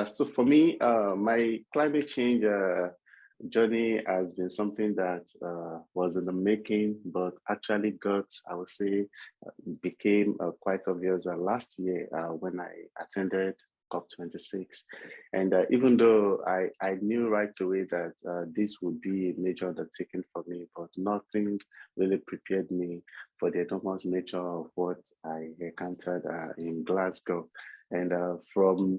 So for me, my climate change journey has been something that was in the making, but actually got, I would say, became quite obvious last year when I attended COP26. And even though I knew right away that this would be a major undertaking for me, but nothing really prepared me for the enormous nature of what I encountered in Glasgow. And from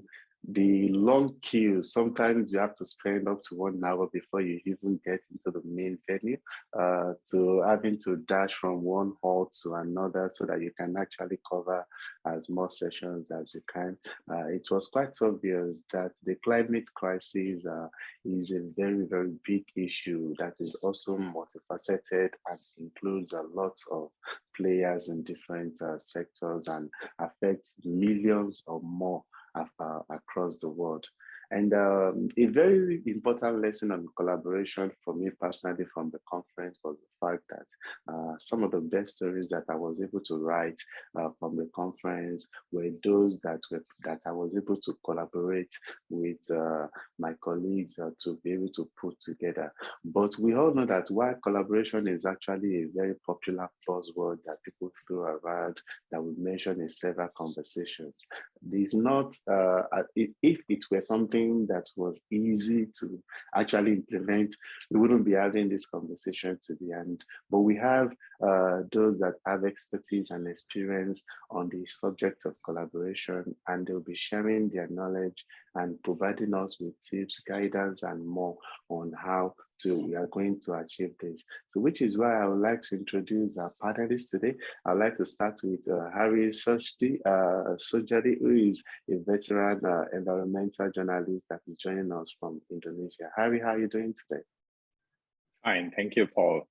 the long queues, sometimes you have to spend up to 1 hour before you even get into the main venue, to having to dash from one hall to another so that you can actually cover as more sessions as you can. It was quite obvious that the climate crisis is a very, very big issue that is also multifaceted and includes a lot of players in different sectors and affects millions or more across the world. And a very important lesson on collaboration for me personally from the conference was the fact that some of the best stories that I was able to write from the conference were those that I was able to collaborate with my colleagues to be able to put together. But we all know that while collaboration is actually a very popular buzzword that people throw around, that we mention in several conversations, this not if it were something that was easy to actually implement, we wouldn't be having this conversation to the end. But we have those that have expertise and experience on the subject of collaboration, and they'll be sharing their knowledge and providing us with tips, guidance, and more on how we are going to achieve this. So which is why I would like to introduce our panelists today. I'd like to start with Harry Surjadi, who is a veteran environmental journalist that is joining us from Indonesia. Harry, how are you doing today? Fine, thank you, Paul.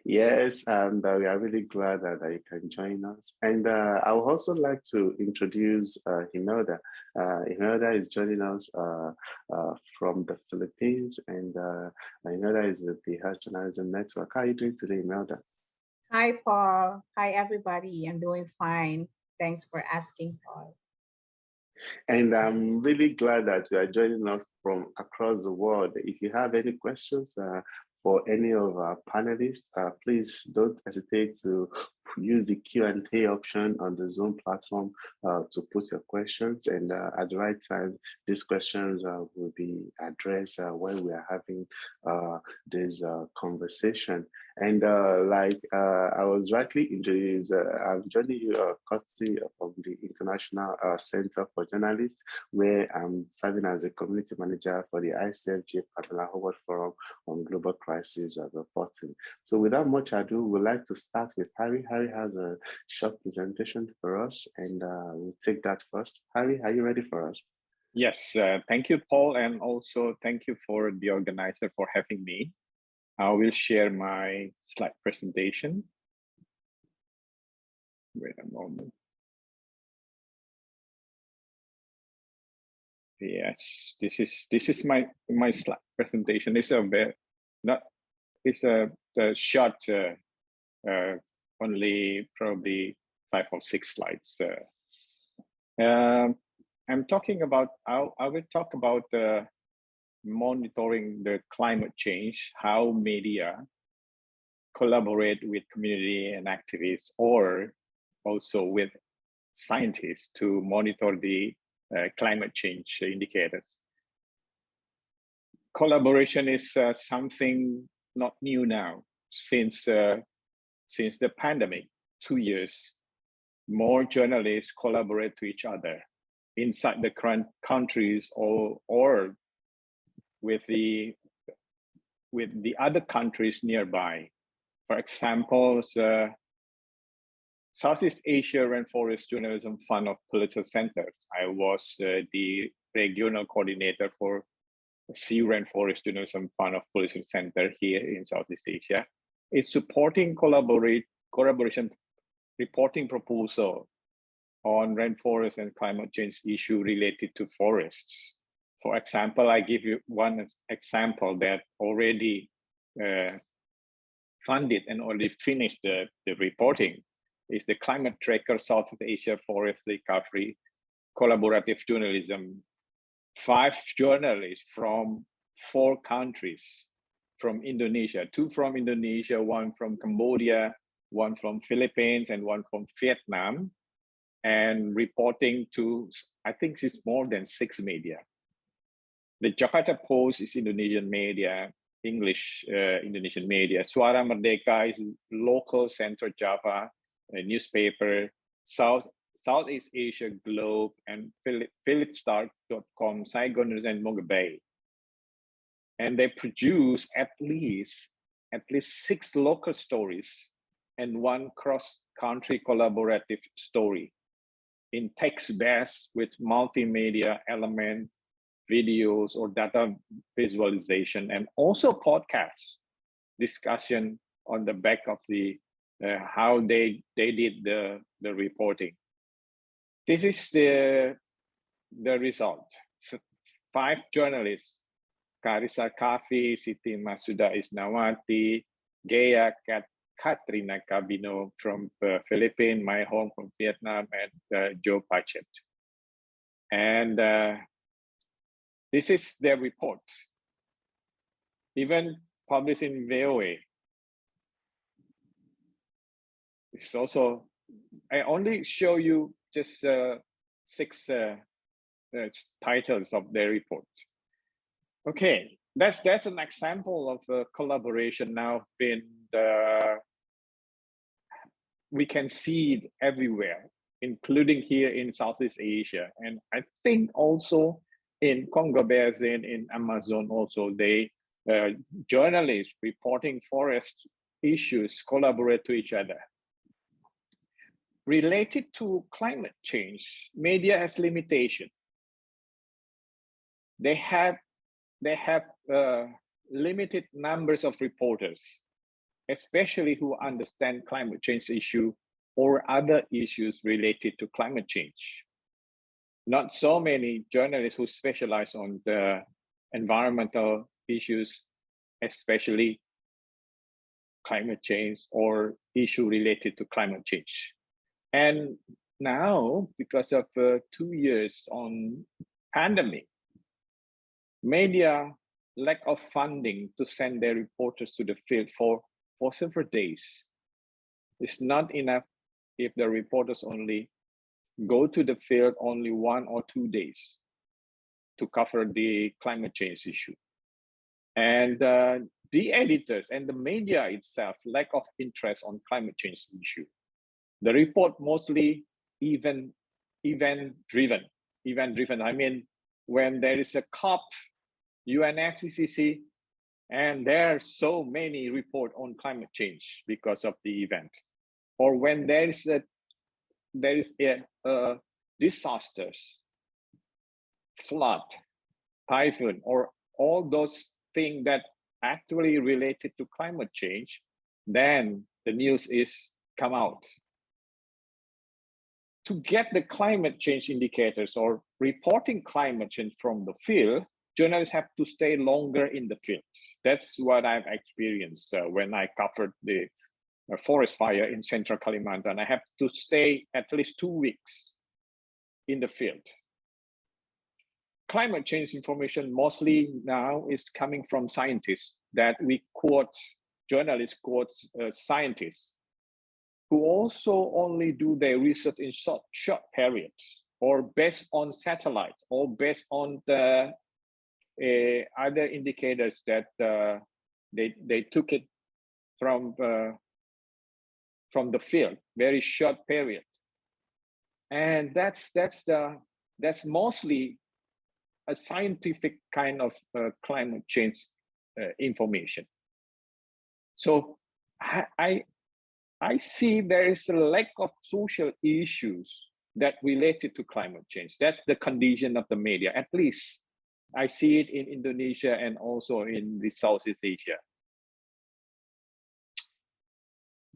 Yes, and we are really glad that you can join us. And I would also like to introduce Imelda. Imelda is joining us from the Philippines, and Imelda is with the Health Journalism Network. How are you doing today, Imelda? Hi, Paul. Hi, everybody. I'm doing fine. Thanks for asking, Paul. And I'm really glad that you are joining us from across the world. If you have any questions for any of our panelists, please don't hesitate to use the Q&A option on the Zoom platform to put your questions. And at the right time, these questions will be addressed when we are having this conversation. And like I was rightly introduced, I'm joining you courtesy from the International Center for Journalists, where I'm serving as a community manager for the ICFJ Partner Howard Forum on Global Crisis Reporting. So without much ado, we'd like to start with Harry. Harry has a short presentation for us, and we'll take that first. Harry, are you ready for us? Yes, thank you, Paul, and also thank you for the organizer for having me. I will share my slide presentation. Wait a moment. Yes, this is my slide presentation. It's a short, only probably 5 or 6 slides. I'm talking about. I will talk about monitoring the climate change, how media collaborate with community and activists, or also with scientists to monitor the climate change indicators. Collaboration is something not new now. Since the pandemic, 2 years, more journalists collaborate to each other inside the current countries or with the other countries nearby. For example, the Southeast Asia Rainforest Journalism Fund of Pulitzer Centers. I was the regional coordinator for the Sea Rainforest Journalism Fund of Pulitzer Center here in Southeast Asia. It's supporting collaboration reporting proposal on rainforest and climate change issue related to forests. For example, I give you one example that already funded and already finished the reporting is the Climate Tracker Southeast Asia Forest Recovery collaborative journalism. 5 journalists from 4 countries, from Indonesia, 2 from Indonesia, 1 from Cambodia, 1 from Philippines, and 1 from Vietnam, and reporting to, I think it's more than 6 media. The Jakarta Post is Indonesian media, English Indonesian media. Suara Merdeka is local Central Java newspaper. Southeast Asia Globe and philipstar.com, Saigoners and Mogabay. And they produce at least 6 local stories and 1 cross-country collaborative story in text-based with multimedia element, videos or data visualization, and also podcasts discussion on the back of the how they did the reporting. This is the result. 5 journalists, Karisa Kafi, Siti Masuda Isnawati, Gea Katrina Cabino from Philippines, my home from Vietnam, and Joe Pachet. And this is their report, even published in VOA. It's also, I only show you just 6 titles of their report. Okay, that's an example of collaboration now been we can see it everywhere, including here in Southeast Asia, and I think also in Congo Basin, in Amazon also, they journalists reporting forest issues collaborate to each other. Related to climate change, media has limitation. They have limited numbers of reporters, especially who understand climate change issue or other issues related to climate change. Not so many journalists who specialize on the environmental issues, especially climate change or issue related to climate change. And now, because of 2 years on pandemic, media lack of funding to send their reporters to the field for several days. It's not enough if the reporters only go to the field only 1 or 2 days to cover the climate change issue. And the editors and the media itself lack of interest on climate change issue. The report mostly event driven. I mean, when there is a COP, UNFCCC, and there are so many reports on climate change because of the event, or when there is a disasters, flood, typhoon, or all those things that actually related to climate change, then the news is come out. To get the climate change indicators or reporting climate change from the field, journalists have to stay longer in the field. That's what I've experienced when I covered the forest fire in Central Kalimantan. I have to stay at least 2 weeks in the field. Climate change information mostly now is coming from scientists that we quote, journalists quote scientists who also only do their research in short periods or based on satellite or based on the other indicators that they took it from the field, very short period. And that's mostly a scientific kind of climate change information. So I see there is a lack of social issues that related to climate change. That's the condition of the media. At least I see it in Indonesia and also in the Southeast Asia.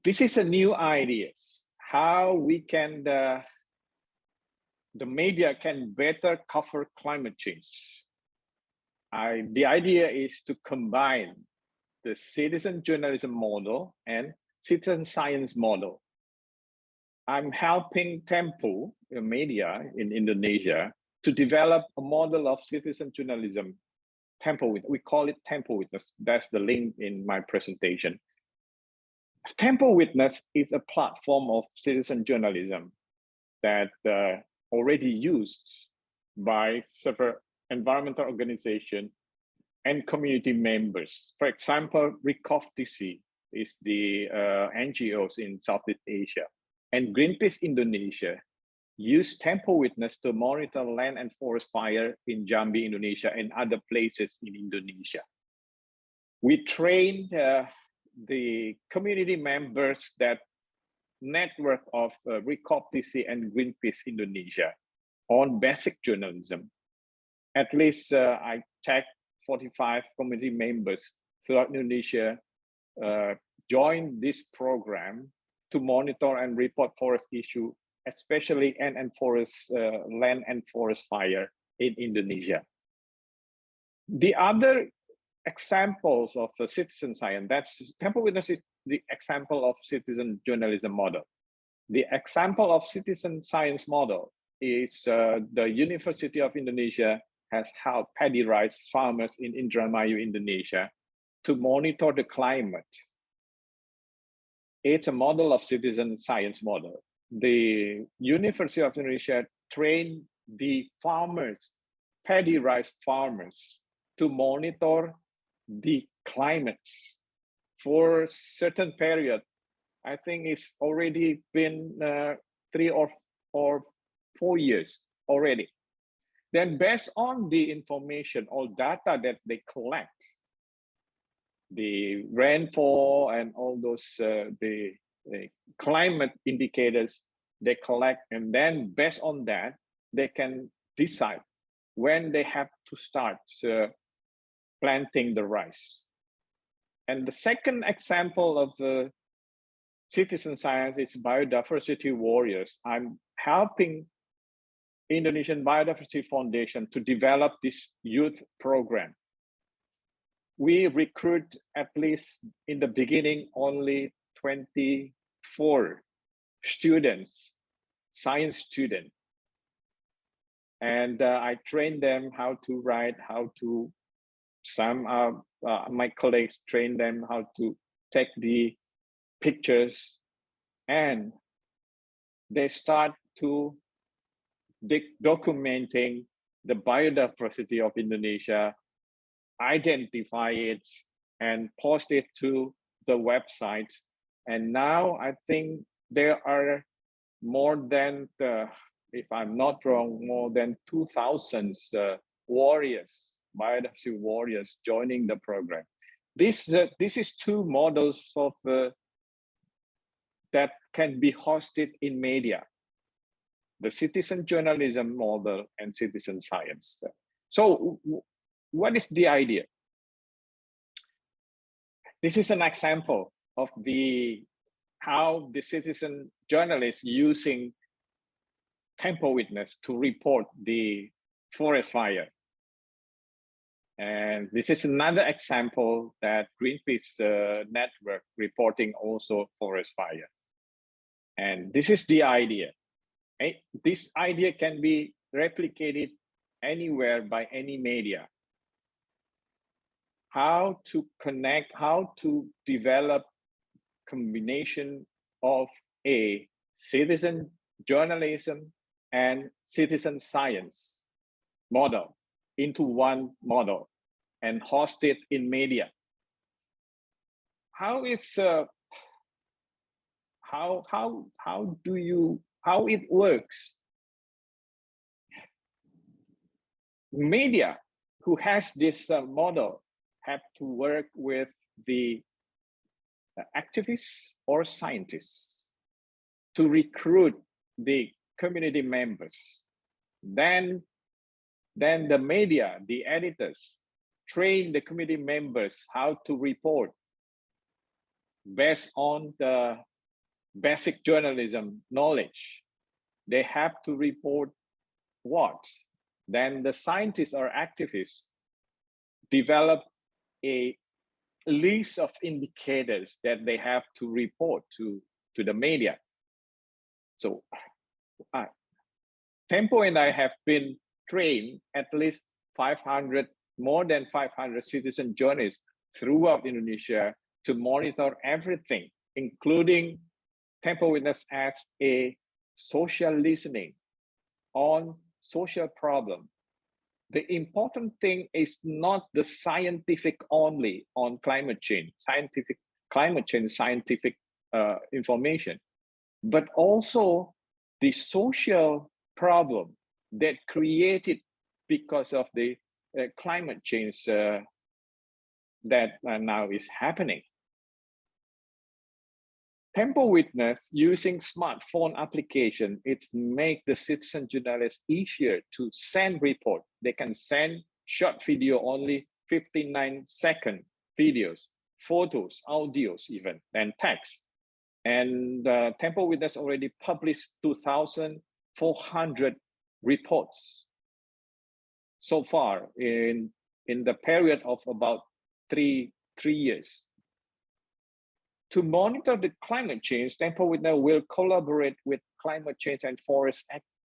This is a new ideas, how we can, the media can better cover climate change. The idea is to combine the citizen journalism model and citizen science model. I'm helping Tempo Media in Indonesia to develop a model of citizen journalism. We call it Tempo Witness. That's the link in my presentation. Tempo Witness is a platform of citizen journalism that already used by several environmental organizations and community members. For example, RECOFTC is the NGOs in Southeast Asia, and Greenpeace Indonesia use Tempo Witness to monitor land and forest fire in Jambi, Indonesia, and other places in Indonesia. We trained the community members, that network of RECOFTC and Greenpeace Indonesia, on basic journalism. At least I checked 45 community members throughout Indonesia joined this program to monitor and report forest issue, especially land and forest fire in Indonesia. The other examples of citizen science, that's Tempo Witness is the example of citizen journalism model. The example of citizen science model is the University of Indonesia has helped paddy rice farmers in Indramayu, Indonesia, to monitor the climate. It's a model of citizen science model. The University of Indonesia trained the farmers, paddy rice farmers, to monitor the climate for certain period. I think it's already been 3 or 4 years already. Then based on the information or data that they collect, the rainfall and all those the climate indicators they collect, and then based on that, they can decide when they have to start planting the rice. And the second example of the citizen science is biodiversity warriors. I'm helping Indonesian Biodiversity Foundation to develop this youth program. We recruit, at least in the beginning, only 24 students, science students. And I train them how to write, how to, some of my colleagues train them how to take the pictures, and they start to documenting the biodiversity of Indonesia, identify it, and post it to the website. And now I think there are more than, if I'm not wrong, more than 2,000 warriors, biodiversity warriors joining the program. This is two models of that can be hosted in media: the citizen journalism model and citizen science. So what is the idea? This is an example of how the citizen journalists using Tempo Witness to report the forest fire. And this is another example that Greenpeace network reporting also forest fire. And this is the idea. This idea can be replicated anywhere by any media. How to connect, how to develop combination of a citizen journalism and citizen science model into one model and host it in media. How it works? Media who has this model have to work with the activists or scientists to recruit the community members. Then the media, the editors, train the community members how to report based on the basic journalism knowledge. They have to report what? Then the scientists or activists develop a list of indicators that they have to report to the media. So Tempo and I have been trained at least 500, more than 500 citizen journalists throughout Indonesia to monitor everything, including Tempo Witness as a social listening on social problem. The important thing is not the scientific only on climate change, scientific information, but also the social problem that created because of the climate change that now is happening. Tempo Witness using smartphone application, it's make the citizen journalists easier to send report. They can send short video, only 59-second videos, photos, audios even, and text. And Tempo Witness already published 2,400 reports so far in the period of about three years. To monitor the climate change, Tempo Witness will collaborate with climate change and forest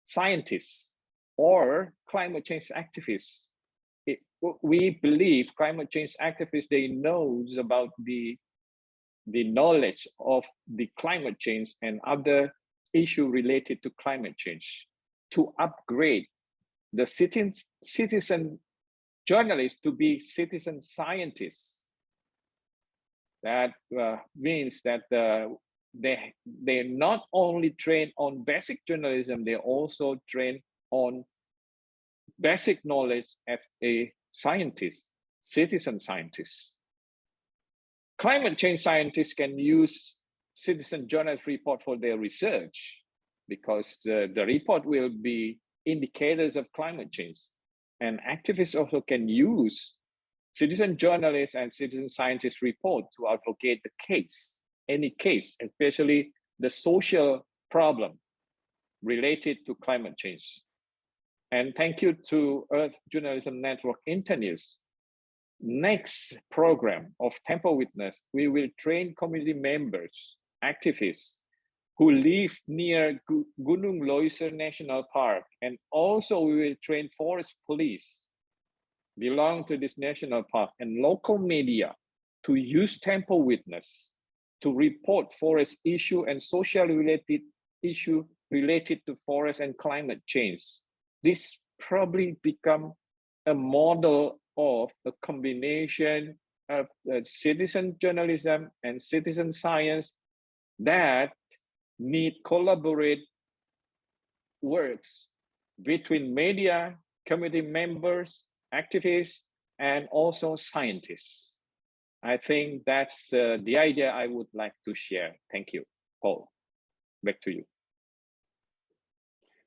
scientists or climate change activists. We believe climate change activists, they knows about the knowledge of the climate change and other issue related to climate change to upgrade the citizen journalists to be citizen scientists. That means that they not only train on basic journalism, they also train on basic knowledge as a scientist, citizen scientist. Climate change scientists can use citizen journalist report for their research because the report will be indicators of climate change. And activists also can use citizen journalists and citizen scientists report to advocate the case, any case, especially the social problem related to climate change. And thank you to Earth Journalism Network Internews. Next program of Tempo Witness, we will train community members, activists who live near Gunung Loiser National Park, and also we will train forest police belong to this national park and local media to use Tempo Witness to report forest issue and social related issue related to forest and climate change. This probably become a model of a combination of citizen journalism and citizen science that need collaborate works between media, community members, activists, and also scientists. I think that's the idea I would like to share. Thank you. Paul, back to you.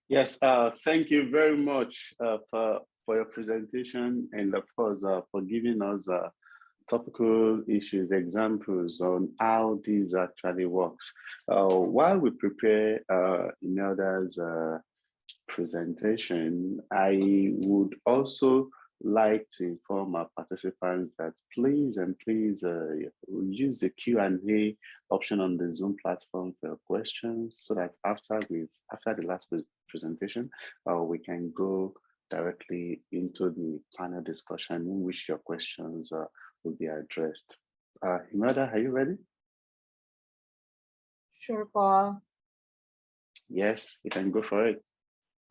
Yes, thank you very much for your presentation, and of course for giving us topical issues, examples on how this actually works. While we prepare Imelda's presentation, I would also like to inform our participants that please use the Q&A option on the Zoom platform for your questions, so that after the last presentation, we can go directly into the panel discussion in which your questions will be addressed. Imelda, are you ready? Sure, Paul. Yes, you can go for it.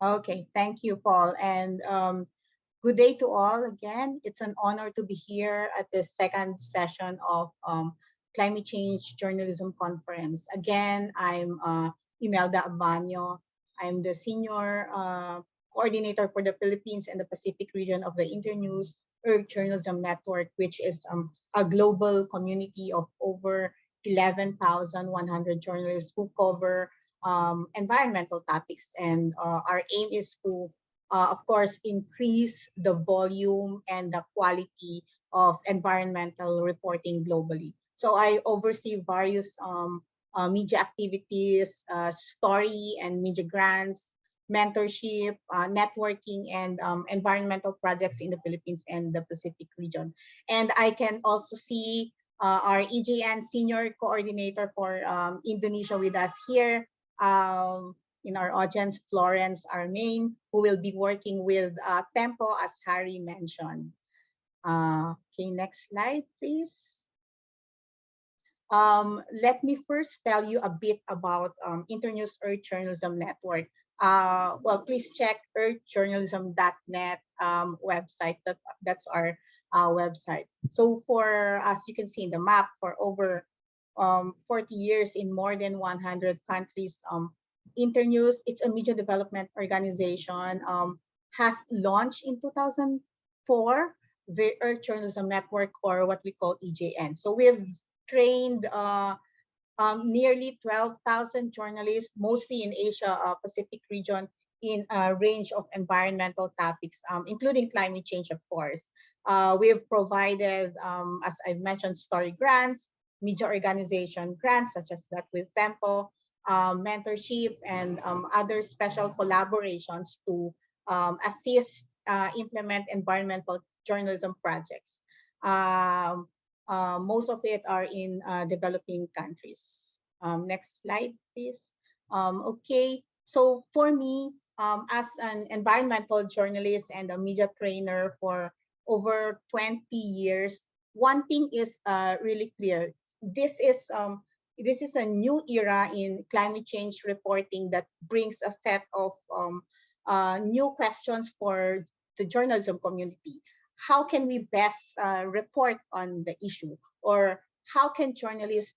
Okay, thank you, Paul. And good day to all again. It's an honor to be here at the second session of Climate Change Journalism Conference. Again, I'm Imelda Abano. I'm the Senior Coordinator for the Philippines and the Pacific region of the Internews Earth Journalism Network, which is a global community of over 11,100 journalists who cover environmental topics. And our aim is to, of course, increase the volume and the quality of environmental reporting globally. So I oversee various media activities, story and media grants, mentorship, networking, and environmental projects in the Philippines and the Pacific region. And I can also see our EJN Senior Coordinator for Indonesia with us here, In our audience, Florence, our main, who will be working with Tempo, as Harry mentioned. Okay, next slide, please. Let me first tell you a bit about Internews Earth Journalism Network. Well, please check earthjournalism.net website. That's our website. So for, as you can see in the map, for over 40 years in more than 100 countries, Internews, it's a media development organization, has launched in 2004 the Earth Journalism Network, or what we call EJN. So we've trained nearly 12,000 journalists, mostly in Asia Pacific region, in a range of environmental topics, including climate change, of course. We've provided, as I mentioned, story grants, media organization grants, such as that with Tempo, mentorship, and other special collaborations to assist implement environmental journalism projects. Most of it are in developing countries. Next slide, please. Okay, so for me, as an environmental journalist and a media trainer for over 20 years, one thing is really clear. This is a new era in climate change reporting that brings a set of new questions for the journalism community. How can we best report on the issue? Or how can journalists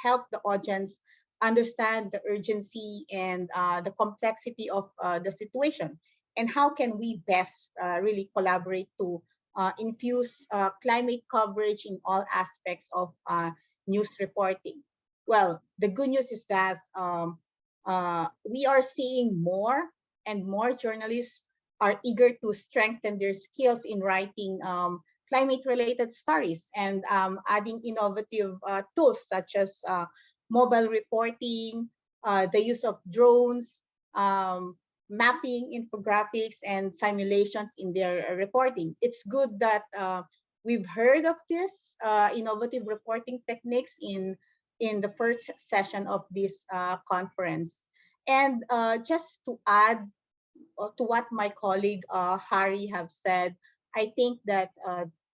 help the audience understand the urgency and the complexity of the situation? And how can we best really collaborate to infuse climate coverage in all aspects of news reporting? Well, the good news is that we are seeing more and more journalists are eager to strengthen their skills in writing climate-related stories and adding innovative tools such as mobile reporting, the use of drones, mapping, infographics, and simulations in their reporting. It's good that we've heard of this innovative reporting techniques in the first session of this conference. And just to add to what my colleague Harry have said, I think that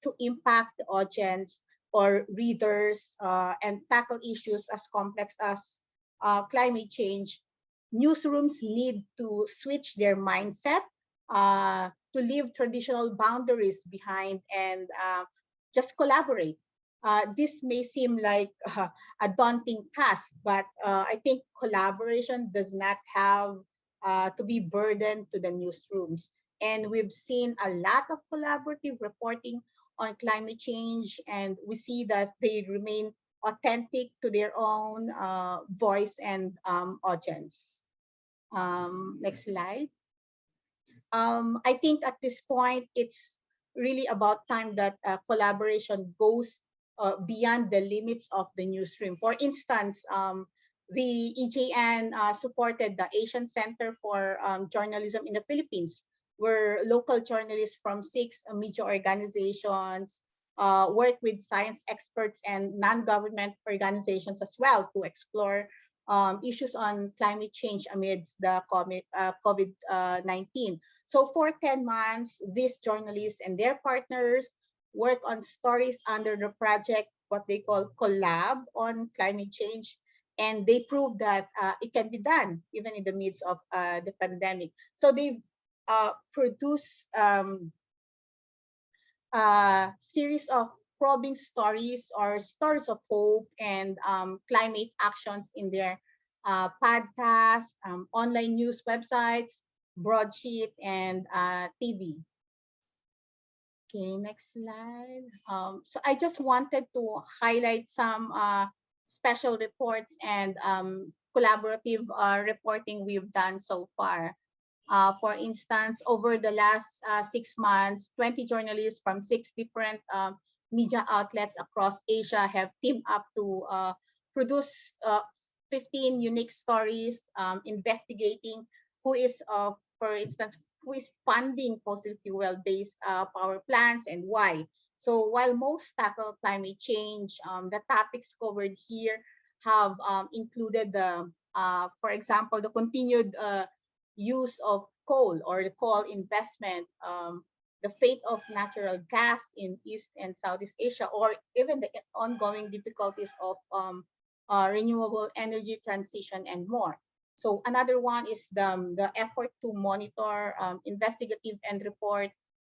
to impact the audience or readers and tackle issues as complex as climate change, newsrooms need to switch their mindset to leave traditional boundaries behind and just collaborate. This may seem like a daunting task, but I think collaboration does not have to be burdened to the newsrooms. And we've seen a lot of collaborative reporting on climate change, and we see that they remain authentic to their own voice and audience. Next slide. I think at this point, it's really about time that collaboration goes beyond the limits of the newsroom. For instance, the EJN supported the Asian Center for Journalism in the Philippines, where local journalists from 6 media organizations work with science experts and non-government organizations as well to explore issues on climate change amidst the COVID-19. So for 10 months, these journalists and their partners work on stories under the project, what they call Collab on Climate Change. And they proved that it can be done even in the midst of the pandemic. So they've produced a series of probing stories or stories of hope and climate actions in their podcasts, online news websites, broadsheet, and TV. Okay, next slide. So I just wanted to highlight some special reports and collaborative reporting we've done so far. For instance, over the last 6 months, 20 journalists from 6 different media outlets across Asia have teamed up to produce 15 unique stories investigating who is, for instance, who is funding fossil fuel-based power plants and why. So while most tackle climate change, the topics covered here have included the For example, the continued use of coal or the coal investment, the fate of natural gas in East and Southeast Asia, or even the ongoing difficulties of renewable energy transition and more. So another one is the effort to monitor, investigative and report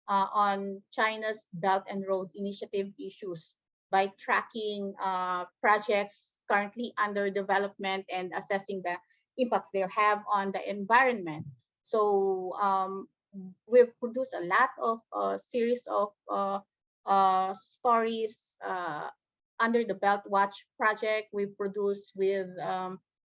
on China's Belt and Road Initiative issues by tracking projects currently under development and assessing the impacts they have on the environment. So we've produced a lot of series of stories under the Belt Watch project. We've produced with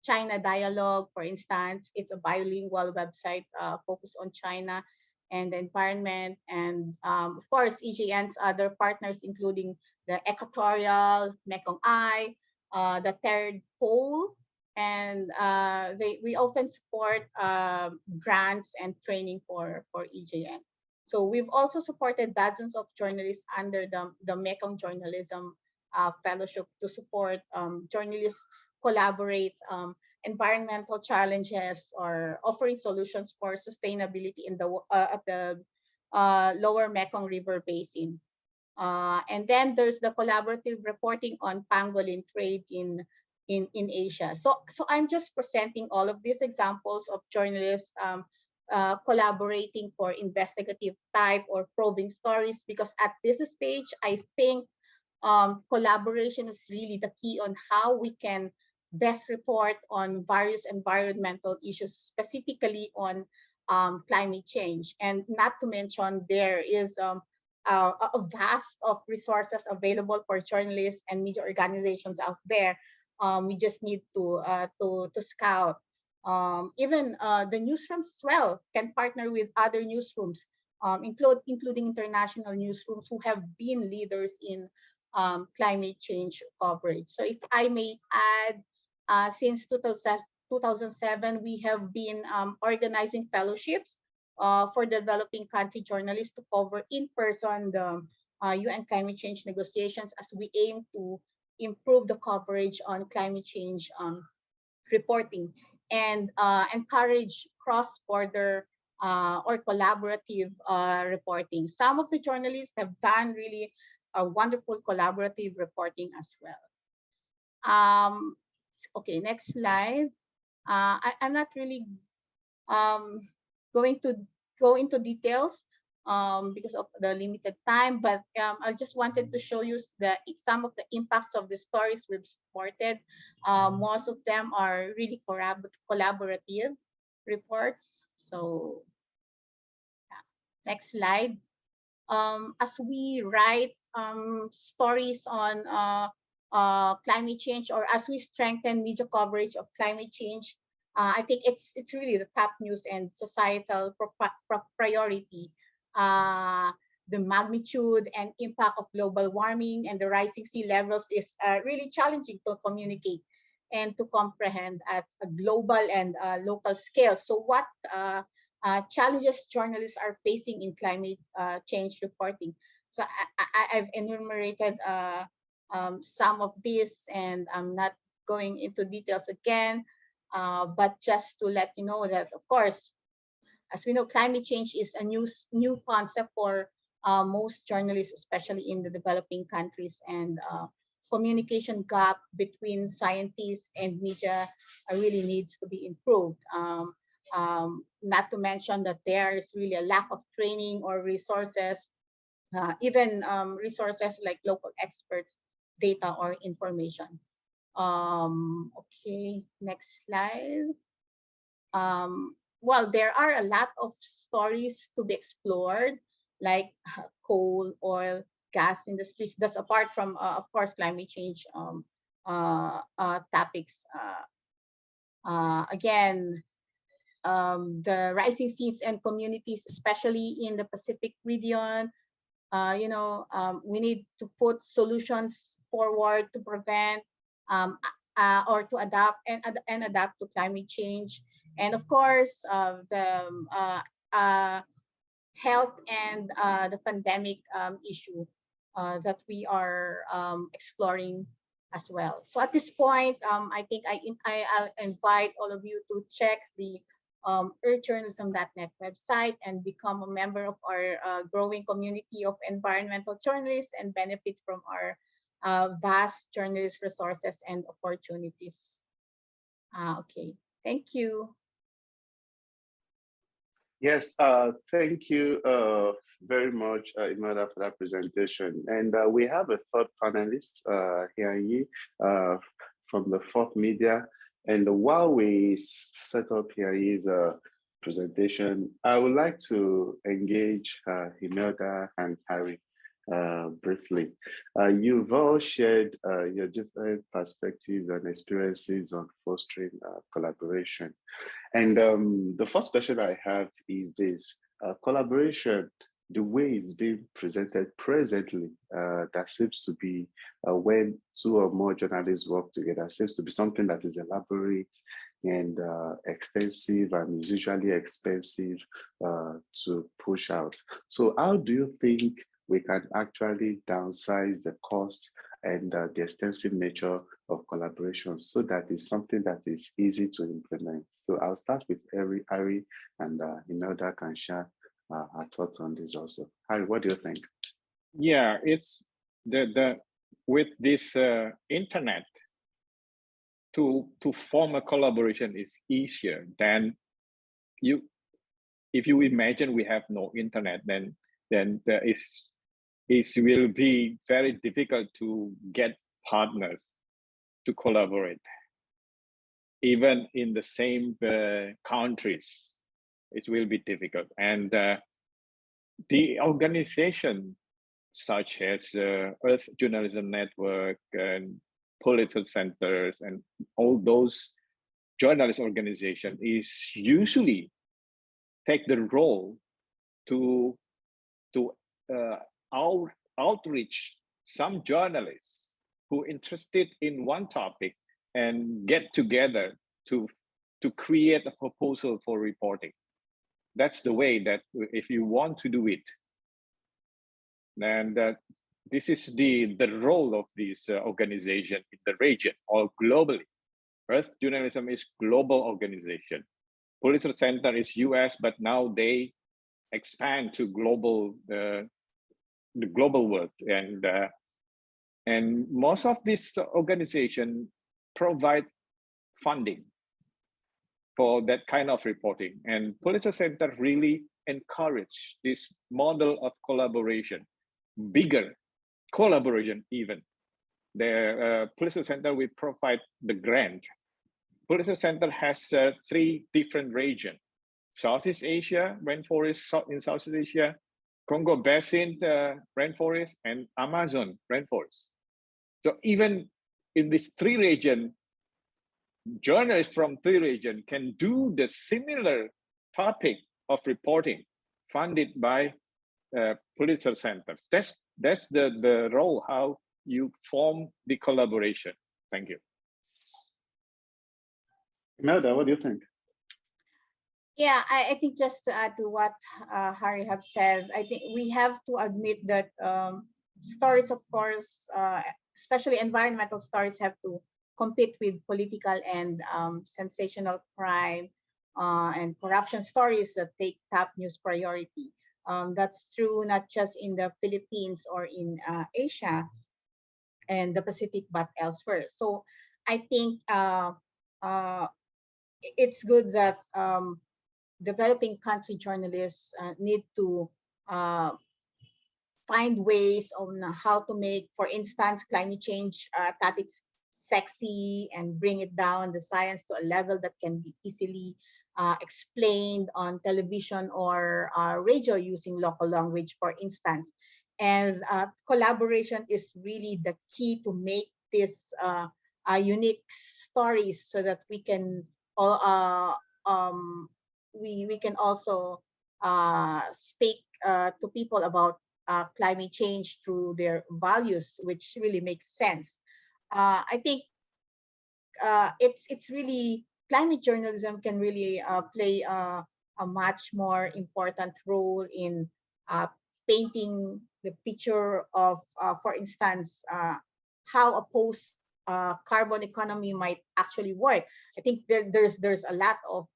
China Dialogue, for instance. It's a bilingual website focused on China and the environment. And of course, EJN's other partners, including the Equatorial, Mekong Eye, the Third Pole, and we often support grants and training for EJN. So we've also supported dozens of journalists under the Mekong Journalism Fellowship to support journalists collaborate environmental challenges or offering solutions for sustainability in the at the lower Mekong River Basin. And then there's the collaborative reporting on pangolin trade in Asia. So I'm just presenting all of these examples of journalists collaborating for investigative type or probing stories, because at this stage, I think collaboration is really the key on how we can best report on various environmental issues, specifically on climate change. And not to mention, there is a vast of resources available for journalists and media organizations out there. We just need to scout. Even the newsrooms as well can partner with other newsrooms, including international newsrooms who have been leaders in climate change coverage. So if I may add, since 2007, we have been organizing fellowships for developing country journalists to cover in person the UN climate change negotiations, as we aim to improve the coverage on climate change reporting and encourage cross-border or collaborative reporting. Some of the journalists have done really a wonderful collaborative reporting as well. Okay, next slide. I'm not really going to go into details because of the limited time, but I just wanted to show you some of the impacts of the stories we've supported. Most of them are really collaborative reports. So yeah. Next slide. As we write stories on climate change, or as we strengthen media coverage of climate change, I think it's really the top news and societal priority. The magnitude and impact of global warming and the rising sea levels is really challenging to communicate and to comprehend at a global and local scale. So what challenges journalists are facing in climate change reporting? So I've enumerated some of these, and I'm not going into details again, but just to let you know that, of course, as we know, climate change is a new concept for most journalists, especially in the developing countries, and communication gap between scientists and media really needs to be improved. Not to mention that there is really a lack of training or resources, even resources like local experts, data, or information. Okay, next slide. Well, there are a lot of stories to be explored, like coal, oil, gas industries. That's apart from, of course, climate change topics. Again, the rising seas and communities, especially in the Pacific region, we need to put solutions forward to prevent or to adapt and adapt to climate change. And of course, the health and the pandemic issue that we are exploring as well. So at this point, I think I'll invite all of you to check the earthjournalism.net website and become a member of our growing community of environmental journalists and benefit from our vast journalist resources and opportunities. Okay, thank you. Yes, thank you very much, Imelda, for that presentation. And we have a third panelist, Rainey, from the Fourth Media. And while we set up Rainey's presentation, I would like to engage Imelda and Harry briefly. You've all shared your different perspectives and experiences on fostering collaboration. And the first question I have is this: collaboration, the way it's being presented presently, that seems to be when two or more journalists work together, seems to be something that is elaborate and extensive and is usually expensive to push out. So how do you think we can actually downsize the cost and the extensive nature of collaboration so that it's something that is easy to implement? So I'll start with Harry, and Imelda can share our thoughts on this also. Harry, what do you think? Yeah, it's with this internet, to form a collaboration is easier than if you imagine we have no internet, then it will be very difficult to get partners to collaborate. Even in the same countries, it will be difficult. And the organization such as Earth Journalism Network and political centers and all those journalist organizations is usually take the role to outreach some journalists who are interested in one topic and get together to create a proposal for reporting. That's the way that if you want to do it, and this is the role of this organization in the region or globally. Earth Journalism is global organization. Political Center is US, but now they expand to global the global world, and most of this organization provide funding for that kind of reporting. And Political Center really encourage this model of collaboration, bigger collaboration even. The Political Center will provide the grant. Political Center has 3 different regions: Southeast Asia, rainforest in Southeast Asia, Congo Basin rainforest, and Amazon rainforest. So even in these 3 regions, journalists from 3 regions can do the similar topic of reporting funded by political centers. That's the role, how you form the collaboration. Thank you. Imelda, what do you think? Yeah, I think just to add to what Harry have said, I think we have to admit that stories, of course, especially environmental stories, have to compete with political and sensational crime and corruption stories that take top news priority. That's true not just in the Philippines or in Asia and the Pacific, but elsewhere. So I think it's good that developing country journalists need to find ways on how to make, for instance, climate change topics sexy and bring it down the science to a level that can be easily explained on television or radio using local language, for instance. And collaboration is really the key to make this unique stories so that we can we can also speak to people about climate change through their values, which really makes sense. I think it's really, climate journalism can really play a much more important role in painting the picture of, for instance, how a post carbon economy might actually work. I think there's a lot of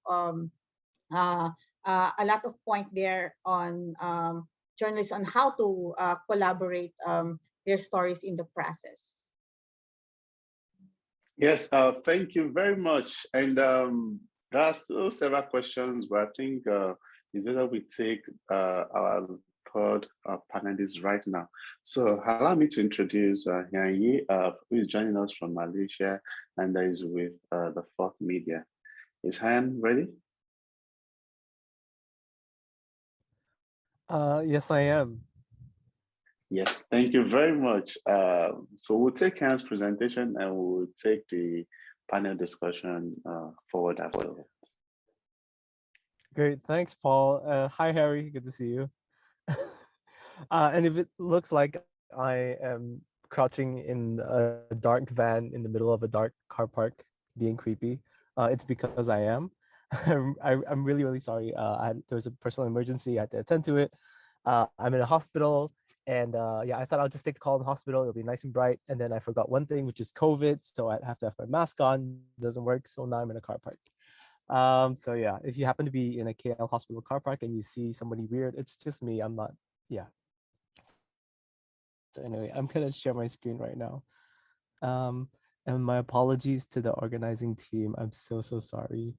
point there on journalists on how to collaborate their stories in the process. Yes, thank you very much. And there are still several questions, but I think it's better we take our third panelist right now. So allow me to introduce Rainey, who is joining us from Malaysia and is with the Fourth Media. Is Han ready? Yes, I am. Yes, thank you very much. So we'll take Han's presentation and we'll take the panel discussion forward after. Great, thanks, Paul. Hi, Harry. Good to see you. And if it looks like I am crouching in a dark van in the middle of a dark car park, being creepy, it's because I am. I'm really, really sorry. There was a personal emergency. I had to attend to it. I'm in a hospital. And yeah, I thought I'll just take the call in the hospital. It'll be nice and bright. And then I forgot one thing, which is COVID. So I'd have to have my mask on. It doesn't work. So now I'm in a car park. So yeah, if you happen to be in a KL hospital car park and you see somebody weird, it's just me. I'm not, yeah. So anyway, I'm gonna share my screen right now. And my apologies to the organizing team. I'm so sorry.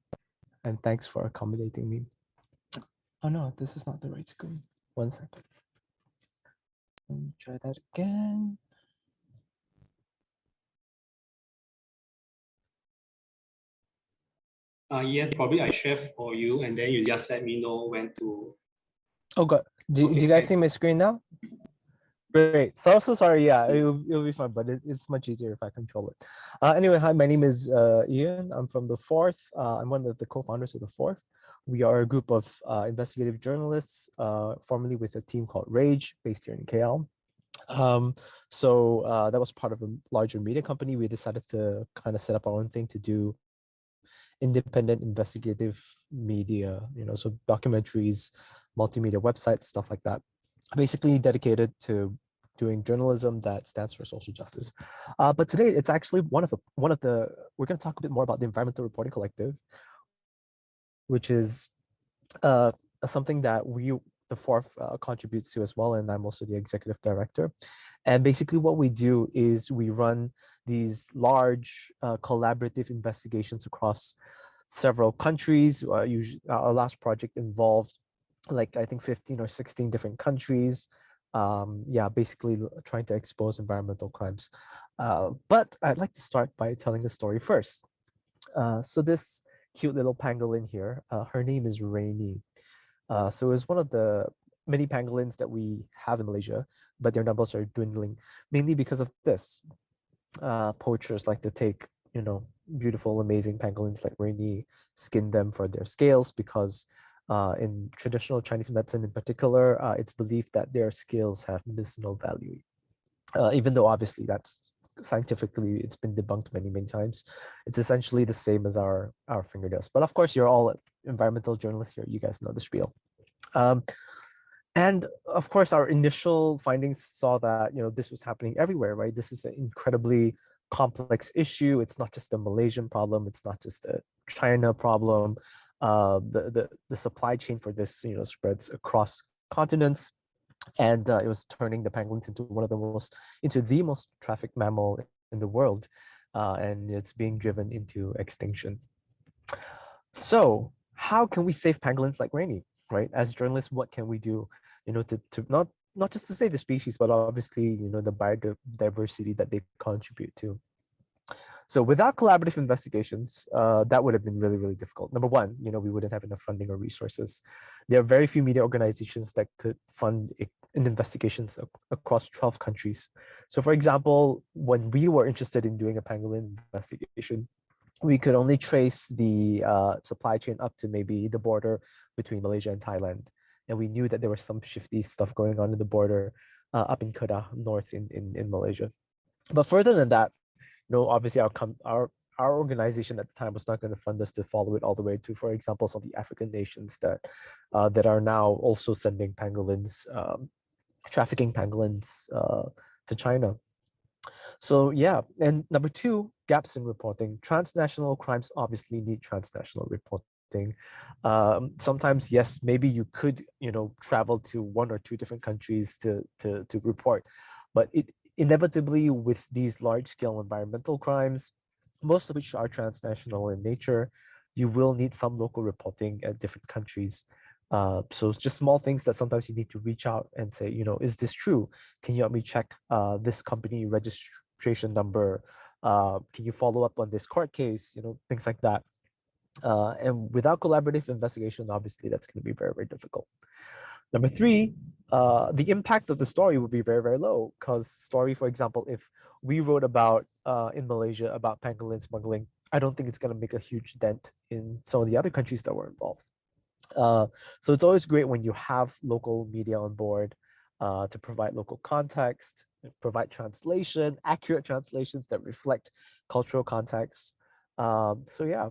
And thanks for accommodating me. Oh no, this is not the right screen. 1 second. Let me try that again. Yeah, probably I share for you, and then you just let me know when to. Oh god, do you guys see my screen now? Great. So sorry. Yeah, it'll be fun, but it's much easier if I control it. Anyway, hi, my name is Ian. I'm from the Fourth. I'm one of the co-founders of the Fourth. We are a group of investigative journalists, formerly with a team called Rage, based here in KL. So that was part of a larger media company. We decided to kind of set up our own thing to do independent investigative media, so documentaries, multimedia websites, stuff like that, basically dedicated to doing journalism that stands for social justice. But today it's actually one of the we're going to talk a bit more about the Environmental Reporting Collective, which is something that the Fourth contributes to as well, and I'm also the executive director. And basically what we do is we run these large collaborative investigations across several countries. Usually, our last project involved like I think 15 or 16 different countries. Yeah, basically trying to expose environmental crimes. But I'd like to start by telling a story first. So this cute little pangolin here, her name is Rainey. So it's one of the many pangolins that we have in Malaysia, but their numbers are dwindling, mainly because of this. Poachers like to take, beautiful, amazing pangolins like Rainey, skin them for their scales because in traditional Chinese medicine in particular, it's believed that their scales have medicinal value. Even though obviously that's scientifically, it's been debunked many times. It's essentially the same as our fingernails. But of course, you're all environmental journalists here. You guys know the spiel. And of course, our initial findings saw that this was happening everywhere, right? This is an incredibly complex issue. It's not just a Malaysian problem. It's not just a China problem. The supply chain for this spreads across continents, and it was turning the pangolins into the most trafficked mammal in the world, and it's being driven into extinction. So how can we save pangolins like Rainey, right? As journalists, what can we do, to not just to save the species, but obviously, the biodiversity that they contribute to. So without collaborative investigations, that would have been really, really difficult. Number one, we wouldn't have enough funding or resources. There are very few media organizations that could fund investigations across 12 countries. So for example, when we were interested in doing a pangolin investigation, we could only trace the supply chain up to maybe the border between Malaysia and Thailand. And we knew that there was some shifty stuff going on in the border up in Kedah, north in Malaysia. But further than that, obviously our organization at the time was not going to fund us to follow it all the way to, for example, some of the African nations that are now also sending pangolins, trafficking pangolins to China. So yeah, and number two, gaps in reporting. Transnational crimes obviously need transnational reporting. Sometimes, yes, maybe you could, travel to one or two different countries to report, but it inevitably with these large-scale environmental crimes, most of which are transnational in nature, you will need some local reporting at different countries. So it's just small things that sometimes you need to reach out and say, is this true? Can you help me check this company registration number? Can you follow up on this court case? Things like that. And without collaborative investigation, obviously that's going to be very, very difficult. Number three, the impact of the story would be very, very low because story, for example, if we wrote about in Malaysia about pangolin smuggling, I don't think it's going to make a huge dent in some of the other countries that were involved. So it's always great when you have local media on board to provide local context, provide translation, accurate translations that reflect cultural context. So yeah.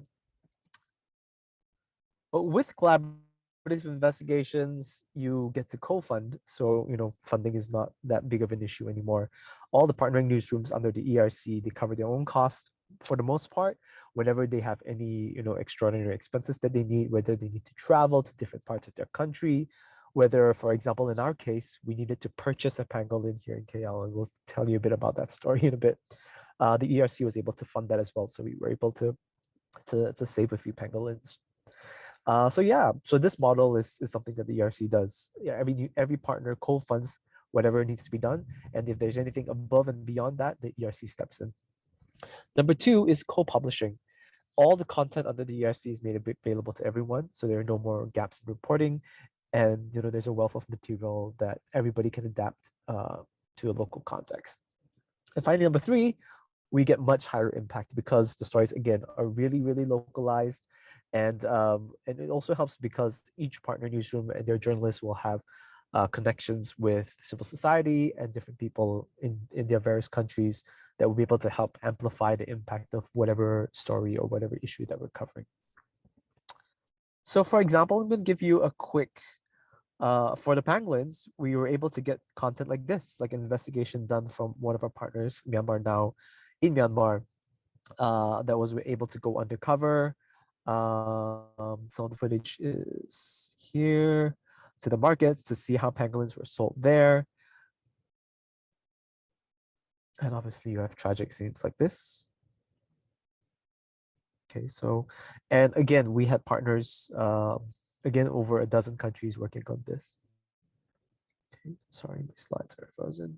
But with collaborative investigations, you get to co-fund. So, funding is not that big of an issue anymore. All the partnering newsrooms under the ERC, they cover their own costs for the most part. Whenever they have any, extraordinary expenses that they need, whether they need to travel to different parts of their country, whether, for example, in our case, we needed to purchase a pangolin here in KL, and we'll tell you a bit about that story in a bit. The ERC was able to fund that as well. So we were able to save a few pangolins. So this model is something that the ERC does. Yeah, every partner co-funds whatever needs to be done, and if there's anything above and beyond that, the ERC steps in. Number two is co-publishing. All the content under the ERC is made available to everyone, so there are no more gaps in reporting, and there's a wealth of material that everybody can adapt to a local context. And finally, number three, we get much higher impact because the stories again are really, really localized. And it also helps because each partner newsroom and their journalists will have connections with civil society and different people in their various countries that will be able to help amplify the impact of whatever story or whatever issue that we're covering. So for example, I'm going to give you a quick, for the pangolins, we were able to get content like this, like an investigation done from one of our partners, Myanmar Now, in Myanmar, that was able to go undercover. Some of the footage is here to the markets to see how pangolins were sold there. And obviously you have tragic scenes like this. Okay, so, and again, we had partners, again, over a dozen countries working on this. Okay, sorry, my slides are frozen.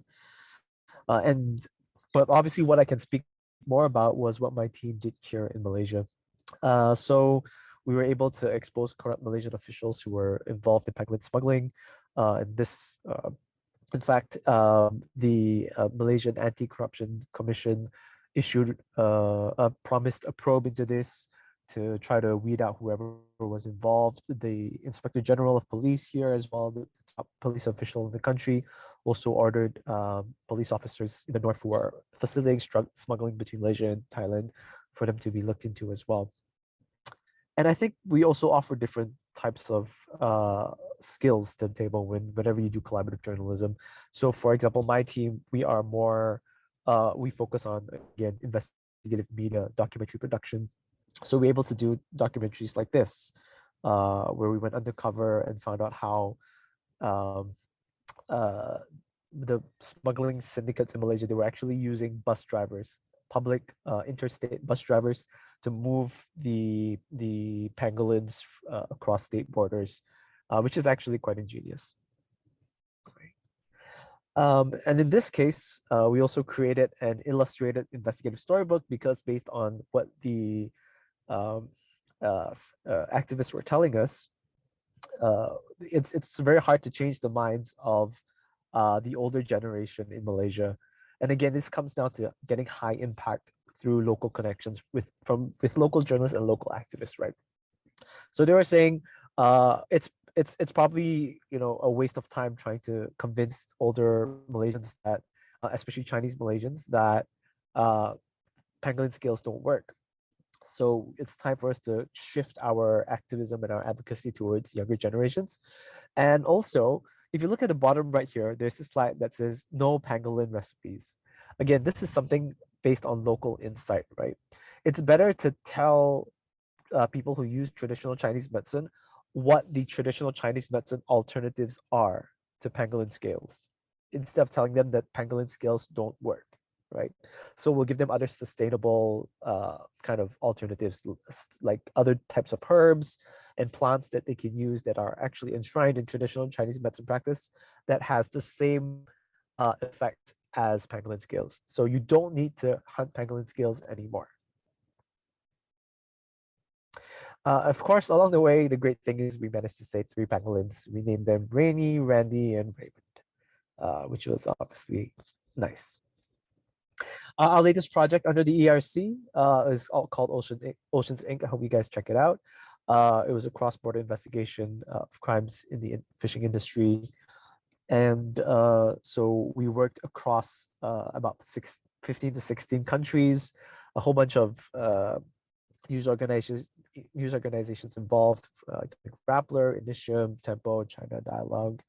But obviously what I can speak more about was what my team did here in Malaysia. So we were able to expose corrupt Malaysian officials who were involved in pangolin smuggling. And this, in fact, the Malaysian Anti-Corruption Commission issued promised a probe into this to try to weed out whoever was involved. The Inspector General of Police here as well, the top police official in the country, also ordered police officers in the north who are facilitating drug smuggling between Malaysia and Thailand for them to be looked into as well. And I think we also offer different types of skills to the table whenever you do collaborative journalism. So for example, my team, we are more, we focus on, again, investigative media, documentary production. So we're able to do documentaries like this, where we went undercover and found out how the smuggling syndicates in Malaysia, they were actually using bus drivers, public interstate bus drivers, to move the pangolins across state borders, which is actually quite ingenious. And in this case, we also created an illustrated investigative storybook because based on what the activists were telling us, it's very hard to change the minds of the older generation in Malaysia. And again, this comes down to getting high impact through local connections with local journalists and local activists, right? So they were saying it's probably a waste of time trying to convince older Malaysians that, especially Chinese Malaysians, that pangolin scales don't work. So it's time for us to shift our activism and our advocacy towards younger generations. And also, if you look at the bottom right here, there's a slide that says no pangolin recipes. Again, this is something based on local insight, right? It's better to tell people who use traditional Chinese medicine what the traditional Chinese medicine alternatives are to pangolin scales, instead of telling them that pangolin scales don't work, right? So we'll give them other sustainable kind of alternatives, like other types of herbs and plants that they can use that are actually enshrined in traditional Chinese medicine practice that has the same effect as pangolin scales. So you don't need to hunt pangolin scales anymore. Of course, along the way, the great thing is we managed to save 3 pangolins. We named them Rainey, Randy, and Raymond, which was obviously nice. Our latest project under the ERC is called Oceans Inc. I hope you guys check it out. It was a cross-border investigation of crimes in the fishing industry. And so we worked across about 15 to 16 countries, a whole bunch of news organizations involved, like Rappler, Initium, Tempo, China Dialogue,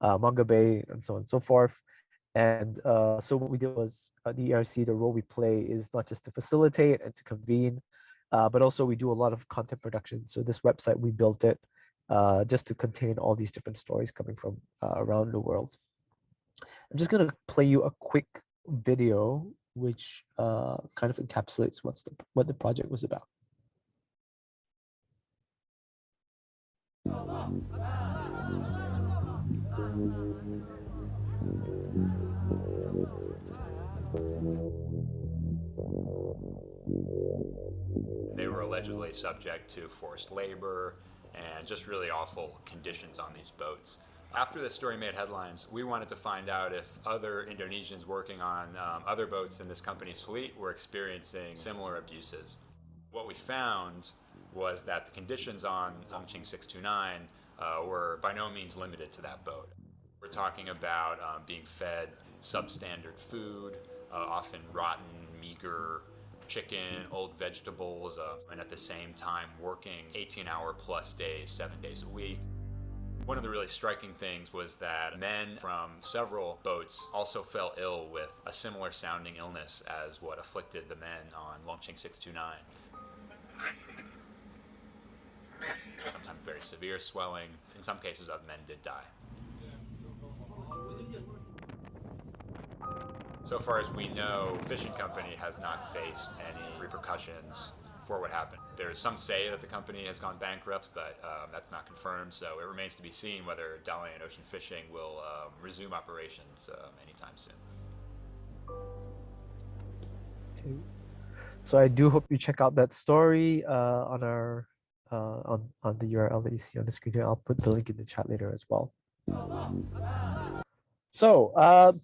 Manga Bay, and so on and so forth. And so what we did was the ERC, the role we play is not just to facilitate and to convene, but also we do a lot of content production. So this website, we built it just to contain all these different stories coming from around the world. I'm just going to play you a quick video which kind of encapsulates what the project was about. They were allegedly subject to forced labor and just really awful conditions on these boats. After this story made headlines, we wanted to find out if other Indonesians working on other boats in this company's fleet were experiencing similar abuses. What we found was that the conditions on Longqing 629 were by no means limited to that boat. We're talking about being fed substandard food, often rotten, meager chicken, old vegetables, and at the same time working 18-hour plus days, 7 days a week. One of the really striking things was that men from several boats also fell ill with a similar sounding illness as what afflicted the men on Longqing 629. Sometimes very severe swelling. In some cases, men did die. So far as we know, the fishing company has not faced any repercussions for what happened. There's some say that the company has gone bankrupt, but that's not confirmed, so it remains to be seen whether Dalian Ocean Fishing will resume operations anytime soon. Okay. So I do hope you check out that story on our on the URL that you see on the screen here. I'll put the link in the chat later as well. So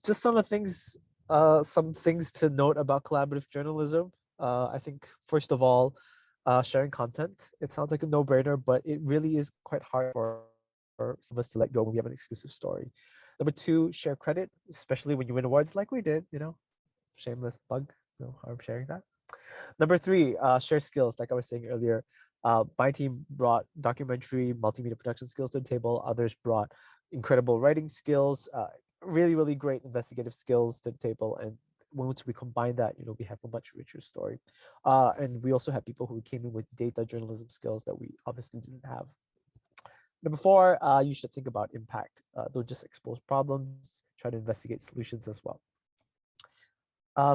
just some things to note about collaborative journalism. I think first of all, sharing content. It sounds like a no-brainer, but it really is quite hard for some of us to let go when we have an exclusive story. Number 2, share credit, especially when you win awards like we did. Shameless plug. Harm sharing that. Number 3, share skills. Like I was saying earlier, my team brought documentary, multimedia production skills to the table. Others brought incredible writing skills, really, really great investigative skills to the table. And once we combine that, we have a much richer story. And we also have people who came in with data journalism skills that we obviously didn't have. Number 4, you should think about impact. Don't just expose problems, try to investigate solutions as well.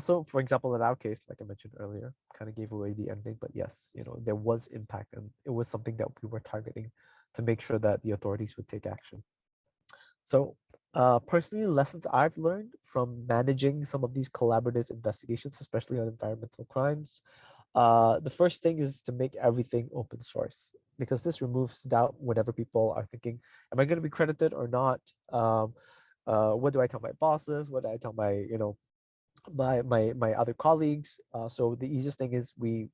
So for example, in our case, like I mentioned earlier, kind of gave away the ending, but yes, there was impact, and it was something that we were targeting to make sure that the authorities would take action. So personally, lessons I've learned from managing some of these collaborative investigations, especially on environmental crimes, the first thing is to make everything open source, because this removes doubt whenever people are thinking, am I going to be credited or not? What do I tell my bosses? What do I tell my, my other colleagues? So the easiest thing is we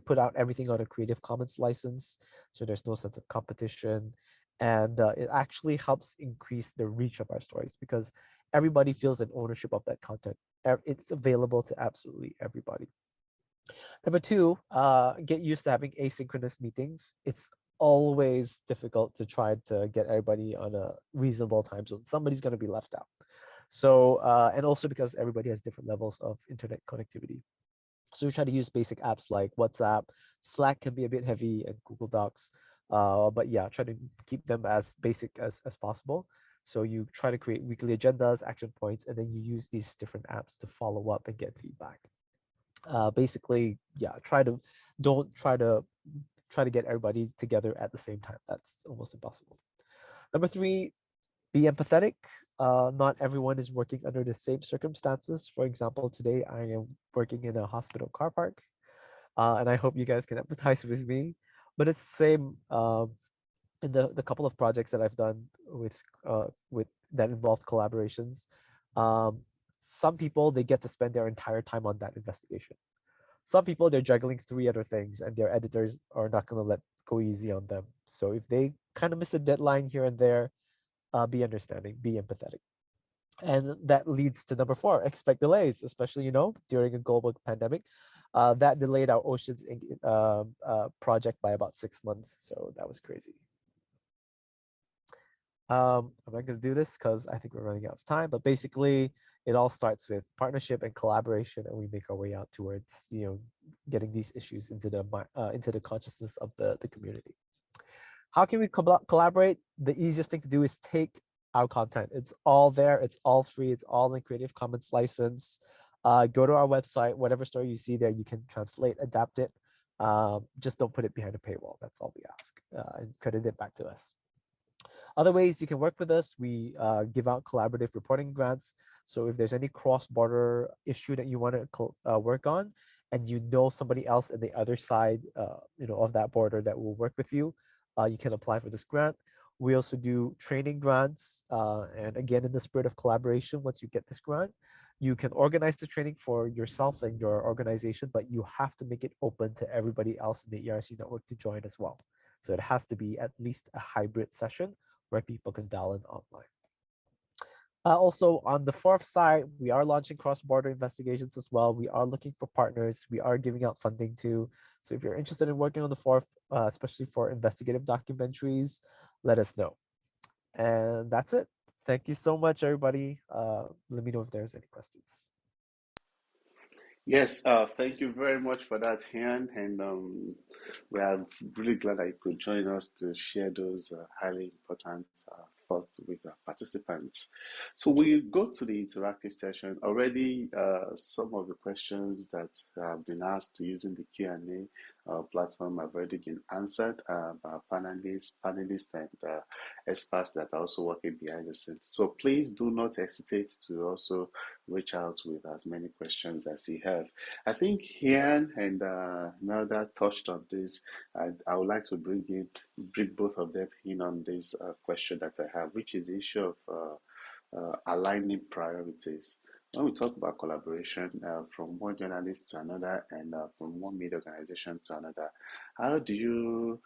put out everything on a Creative Commons license, so there's no sense of competition. And it actually helps increase the reach of our stories because everybody feels an ownership of that content. It's available to absolutely everybody. Number 2, get used to having asynchronous meetings. It's always difficult to try to get everybody on a reasonable time zone. Somebody's going to be left out. So, and also because everybody has different levels of internet connectivity. So we try to use basic apps like WhatsApp. Slack can be a bit heavy, and Google Docs. But yeah, try to keep them as basic as possible. So you try to create weekly agendas, action points, and then you use these different apps to follow up and get feedback. Basically, yeah, don't try to get everybody together at the same time. That's almost impossible. Number three, be empathetic. Not everyone is working under the same circumstances. For example, today I am working in a hospital car park, and I hope you guys can empathize with me. But it's the same in the couple of projects that I've done with that involved collaborations. Um, some people, they get to spend their entire time on that investigation. Some people, they're juggling three other things, and their editors are not going to let go easy on them. So if they kind of miss a deadline here and there, be understanding, be empathetic. And that leads to number four, expect delays, especially, during a global pandemic. That delayed our Oceans Inc. Project by about 6 months. So that was crazy. I'm not going to do this because I think we're running out of time, but basically it all starts with partnership and collaboration, and we make our way out towards, getting these issues into the consciousness of the community. How can we collaborate? The easiest thing to do is take our content. It's all there. It's all free. It's all in Creative Commons license. Go to our website. Whatever story you see there, you can translate, adapt it. Just don't put it behind a paywall. That's all we ask, and credit it back to us. Other ways you can work with us, we give out collaborative reporting grants. So if there's any cross-border issue that you want to work on, and somebody else at the other side, of that border that will work with you, you can apply for this grant. We also do training grants, and again, in the spirit of collaboration, once you get this grant, you can organize the training for yourself and your organization, but you have to make it open to everybody else in the ERC network to join as well. So it has to be at least a hybrid session where people can dial in online. Also, on the fourth side, we are launching cross-border investigations as well. We are looking for partners. We are giving out funding too. So if you're interested in working on the fourth, especially for investigative documentaries, let us know. And that's it. Thank you so much, everybody. Let me know if there's any questions. Yes, thank you very much for that, Han, and we are really glad that you could join us to share those highly important thoughts with our participants. So we go to the interactive session. Already, some of the questions that have been asked using the Q&A platform have already been answered by our panelists and experts that are also working behind the scenes. So please do not hesitate to also reach out with as many questions as you have. I think Ian and Imelda touched on this. I would like to bring both of them in on this question that I have, which is the issue of aligning priorities. When we talk about collaboration from one journalist to another and from one media organization to another, how do you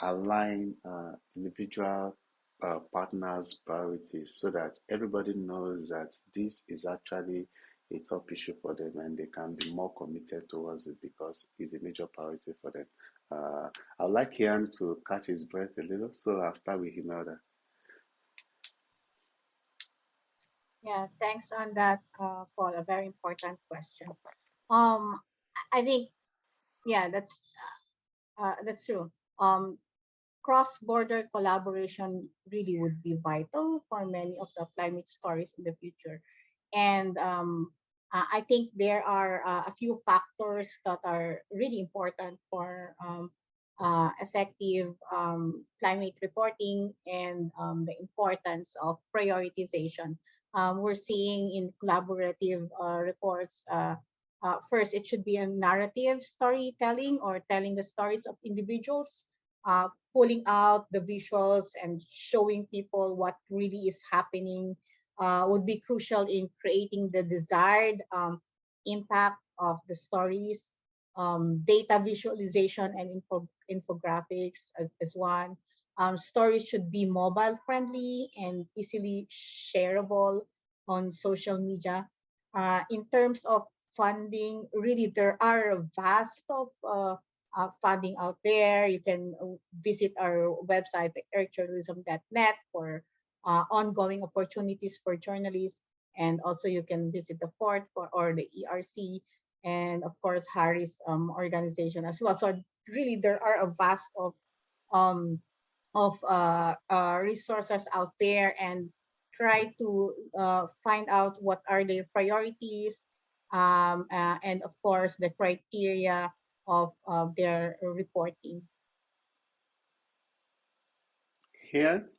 align individual partners' priorities so that everybody knows that this is actually a top issue for them and they can be more committed towards it because it's a major priority for them? I'd like Ian to catch his breath a little, so I'll start with Imelda. Yeah, thanks on that, Paul. A very important question. I think, yeah, that's true. Cross-border collaboration really would be vital for many of the climate stories in the future. And I think there are a few factors that are really important for effective climate reporting and the importance of prioritization. We're seeing in collaborative reports, first, it should be a narrative storytelling or telling the stories of individuals, pulling out the visuals and showing people what really is happening would be crucial in creating the desired impact of the stories. Data visualization and infographics as one. Stories should be mobile friendly and easily shareable on social media. In terms of funding, really there are a vast of funding out there. You can visit our website, earthjournalism.net, for ongoing opportunities for journalists. And also you can visit the port or the ERC, and of course Harry's organization as well. So really there are a vast um, resources out there, and try to find out what are their priorities, and of course the criteria of their reporting. Here,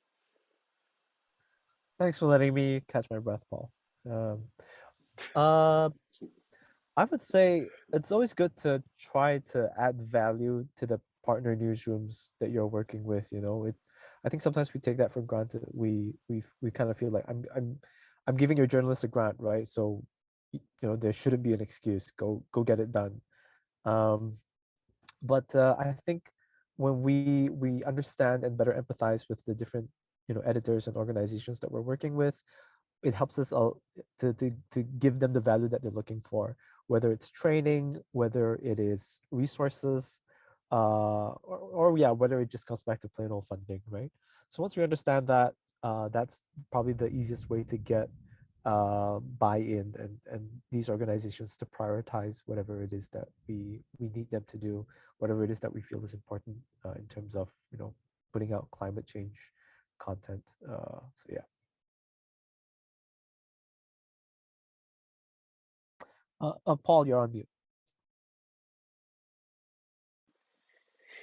Thanks for letting me catch my breath, Paul. Uh, I would say it's always good to try to add value to the partner newsrooms that you're working with. You know, I think sometimes we take that for granted. We kind of feel like I'm giving your journalist a grant, right? So, you know, there shouldn't be an excuse. Go get it done. But I think when we understand and better empathize with the different, you know, editors and organizations that we're working with, it helps us all to give them the value that they're looking for, whether it's training, whether it is resources, or yeah, whether it just comes back to plain old funding, right? So once we understand that, that's probably the easiest way to get buy-in and these organizations to prioritize whatever it is that we need them to do, whatever it is that we feel is important in terms of, you know, putting out climate change content. So yeah. Paul, you're on mute.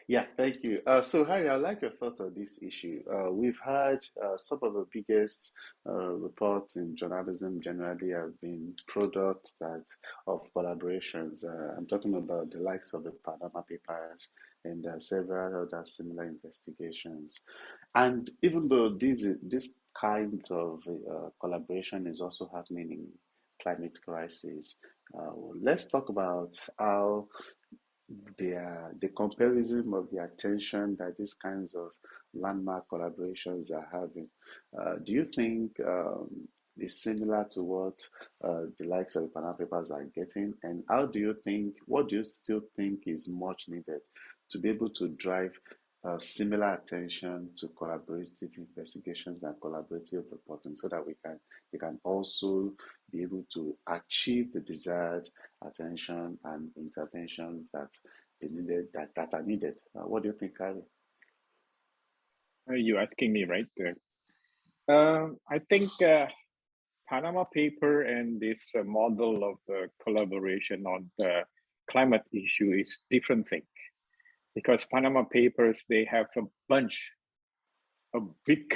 yeah, thank you. So Harry, I'd like your thoughts on this issue. We've had some of the biggest reports in journalism generally have been products of collaborations. I'm talking about the likes of the Panama Papers and several other similar investigations. And even though this kind of collaboration is also happening in climate crisis, let's talk about how the comparison of the attention that these kinds of landmark collaborations are having. Do you think is similar to what the likes of the Panama Papers are getting? And what do you still think is much needed to be able to drive similar attention to collaborative investigations and collaborative reporting, so that they can also be able to achieve the desired attention and interventions that are needed? What do you think, Harry? Are you asking me, right? I think Panama paper and this model of collaboration on the climate issue is different thing, because Panama papers, they have a big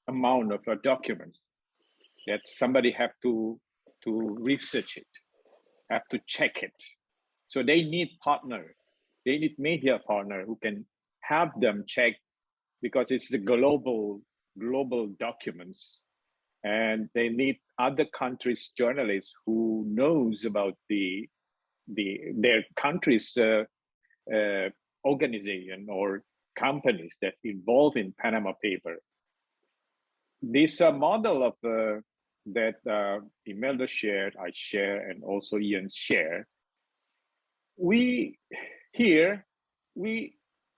amount of documents that somebody have to research it, have to check it. So they need partner. They need media partner who can help them check, because it's the global documents, and they need other countries' journalists who knows about their country's organization or companies that involve in Panama paper. This model of that Imelda shared, I share, and also Ian share. We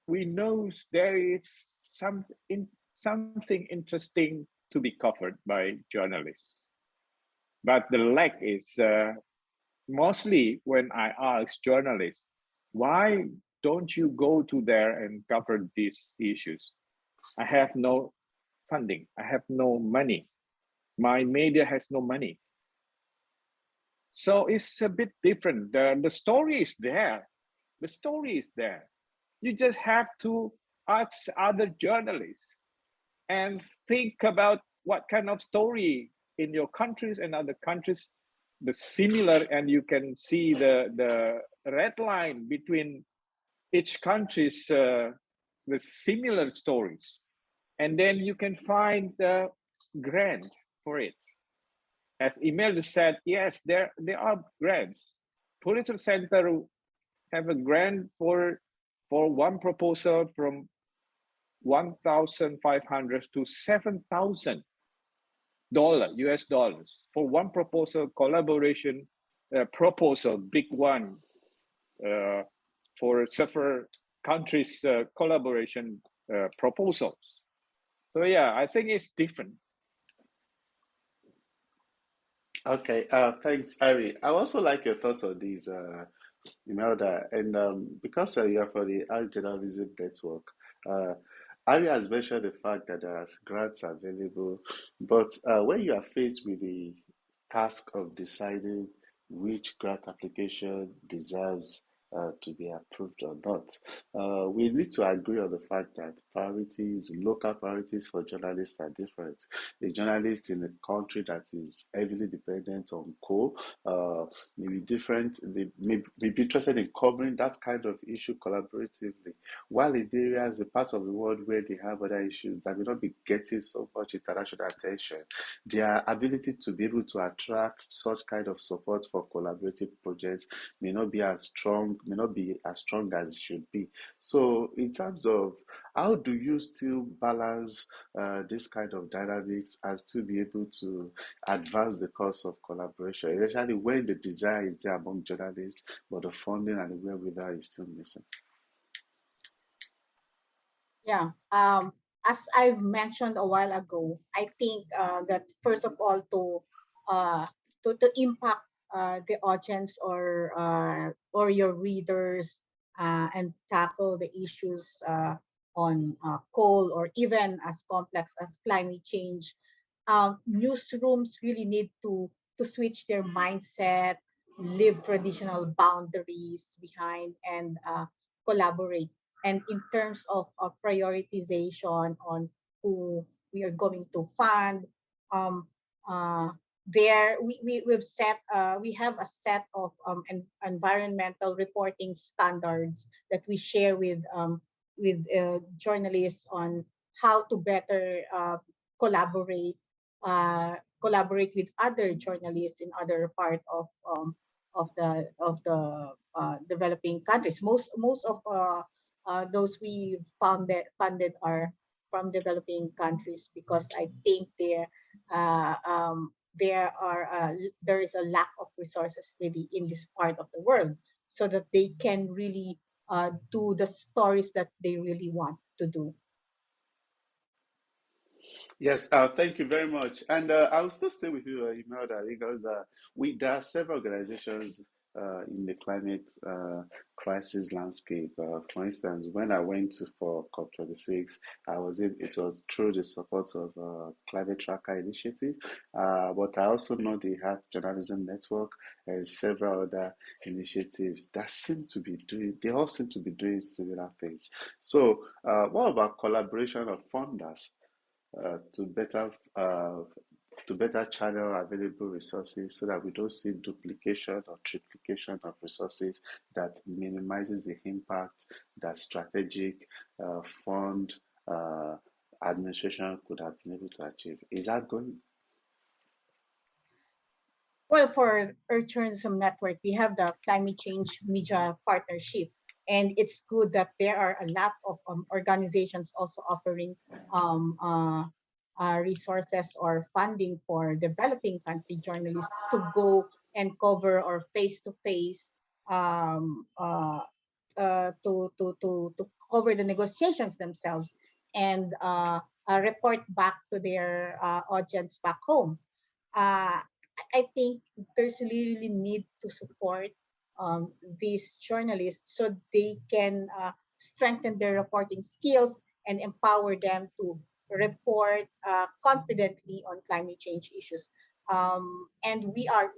know there is something interesting to be covered by journalists, but the lack is mostly when I ask journalists, why don't you go to there and cover these issues? I have no funding. I have no money. My media has no money. So it's a bit different. The story is there. The story is there. You just have to ask other journalists and think about what kind of story in your countries and other countries, the similar, and you can see the red line between each country's the similar stories. And then you can find the grant for it. As Imelda said, yes, there are grants. Pulitzer Center have a grant for one proposal from $1,500 to $7,000 US dollars for one proposal, collaboration proposal, big one for several countries collaboration proposals. So yeah, I think it's different. Okay, thanks, Ari. I also like your thoughts on these, Imelda, and because you are for the Art Journalism Network, uh, Ari has mentioned the fact that there are grants available, but when you are faced with the task of deciding which grant application deserves to be approved or not, we need to agree on the fact that priorities, local priorities for journalists are different. A journalist in a country that is heavily dependent on coal may be different. They may be interested in covering that kind of issue collaboratively, while in areas, the parts of the world where they have other issues that may not be getting so much international attention, their ability to be able to attract such kind of support for collaborative projects may not be as strong, as it should be. So, in terms of how do you still balance this kind of dynamics and still be able to advance the cause of collaboration, especially when the desire is there among journalists, but the funding and the wherewithal is still missing? Yeah. As I've mentioned a while ago, I think that first of all, uh, to impact the audience or your readers and tackle the issues on coal or even as complex as climate change, newsrooms really need to switch their mindset, leave traditional boundaries behind, and collaborate. And in terms of prioritization on who we are going to fund, um, uh, we have a set of environmental reporting standards that we share with journalists on how to better collaborate collaborate with other journalists in other part of the developing countries. Most of those we funded are from developing countries because I think uh, um, there is a lack of resources really in this part of the world, so that they can really do the stories that they really want to do. Yes, thank you very much. And I will still stay with you, Imelda, because there are several organizations in the climate crisis landscape. For instance, when I went for COP26, it was through the support of Climate Tracker Initiative, but I also know the Earth Journalism Network and several other initiatives that they all seem to be doing similar things. So, what about collaboration of funders? uh, to better uh, to better channel available resources so that we don't see duplication or triplication of resources that minimizes the impact that strategic fund administration could have been able to achieve. Is that going? Well, for Earth Tourism Network, we have the Climate Change Media Partnership, and it's good that there are a lot of organizations also offering resources or funding for developing country journalists to go and cover or face to face to cover the negotiations themselves and report back to their audience back home. I think there's really need to support these journalists so they can strengthen their reporting skills and empower them to report confidently on climate change issues. And we are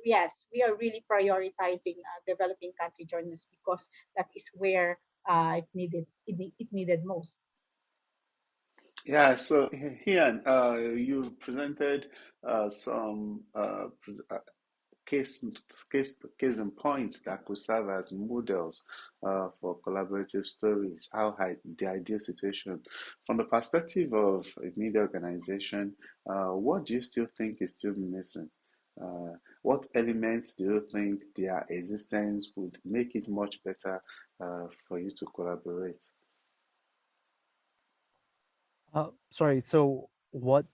really prioritizing developing country journalists because that is where it needed most. Yeah, so here you presented some case case and points that could serve as models for collaborative stories. The ideal situation, from the perspective of a media organization, what do you still think is still missing? What elements do you think their existence would make it much better for you to collaborate? Sorry. So what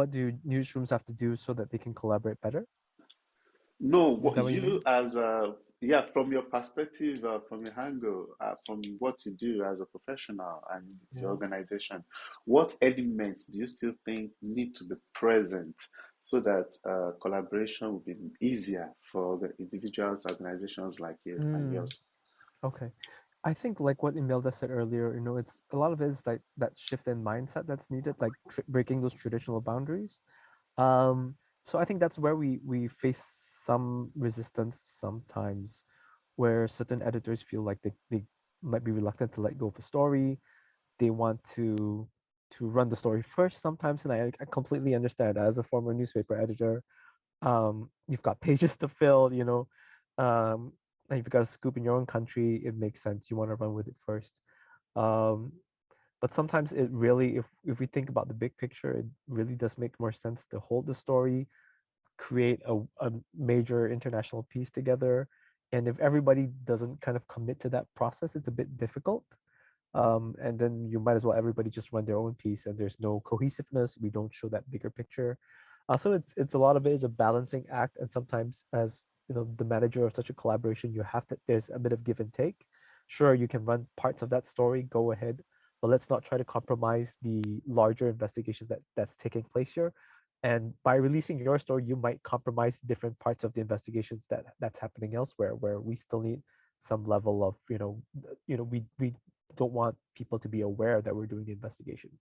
do newsrooms have to do so that they can collaborate better? No, Is what that what you you mean? as a yeah, from your perspective, from your angle, from what you do as a professional and your Yeah. organization, what elements do you still think need to be present so that collaboration will be easier for the individuals, organizations like you and yours? Okay. I think like what Imelda said earlier, it's a lot of it is like that shift in mindset that's needed, like breaking those traditional boundaries. So I think that's where we face some resistance sometimes, where certain editors feel like they might be reluctant to let go of a story. They want to run the story first sometimes, and I completely understand. As a former newspaper editor, you've got pages to fill, and you've got a scoop in your own country. It makes sense. You want to run with it first. Um, but sometimes it really, if we think about the big picture, it really does make more sense to hold the story, create a major international piece together. And if everybody doesn't kind of commit to that process, it's a bit difficult. And then you might as well everybody just run their own piece, and there's no cohesiveness. We don't show that bigger picture. So it's a lot of it is a balancing act, and sometimes as the manager of such a collaboration, you have to there's a bit of give and take. Sure, you can run parts of that story, go ahead, but let's not try to compromise the larger investigations that's taking place here. And by releasing your story, you might compromise different parts of the investigations that's happening elsewhere, where we still need some level of we don't want people to be aware that we're doing the investigation.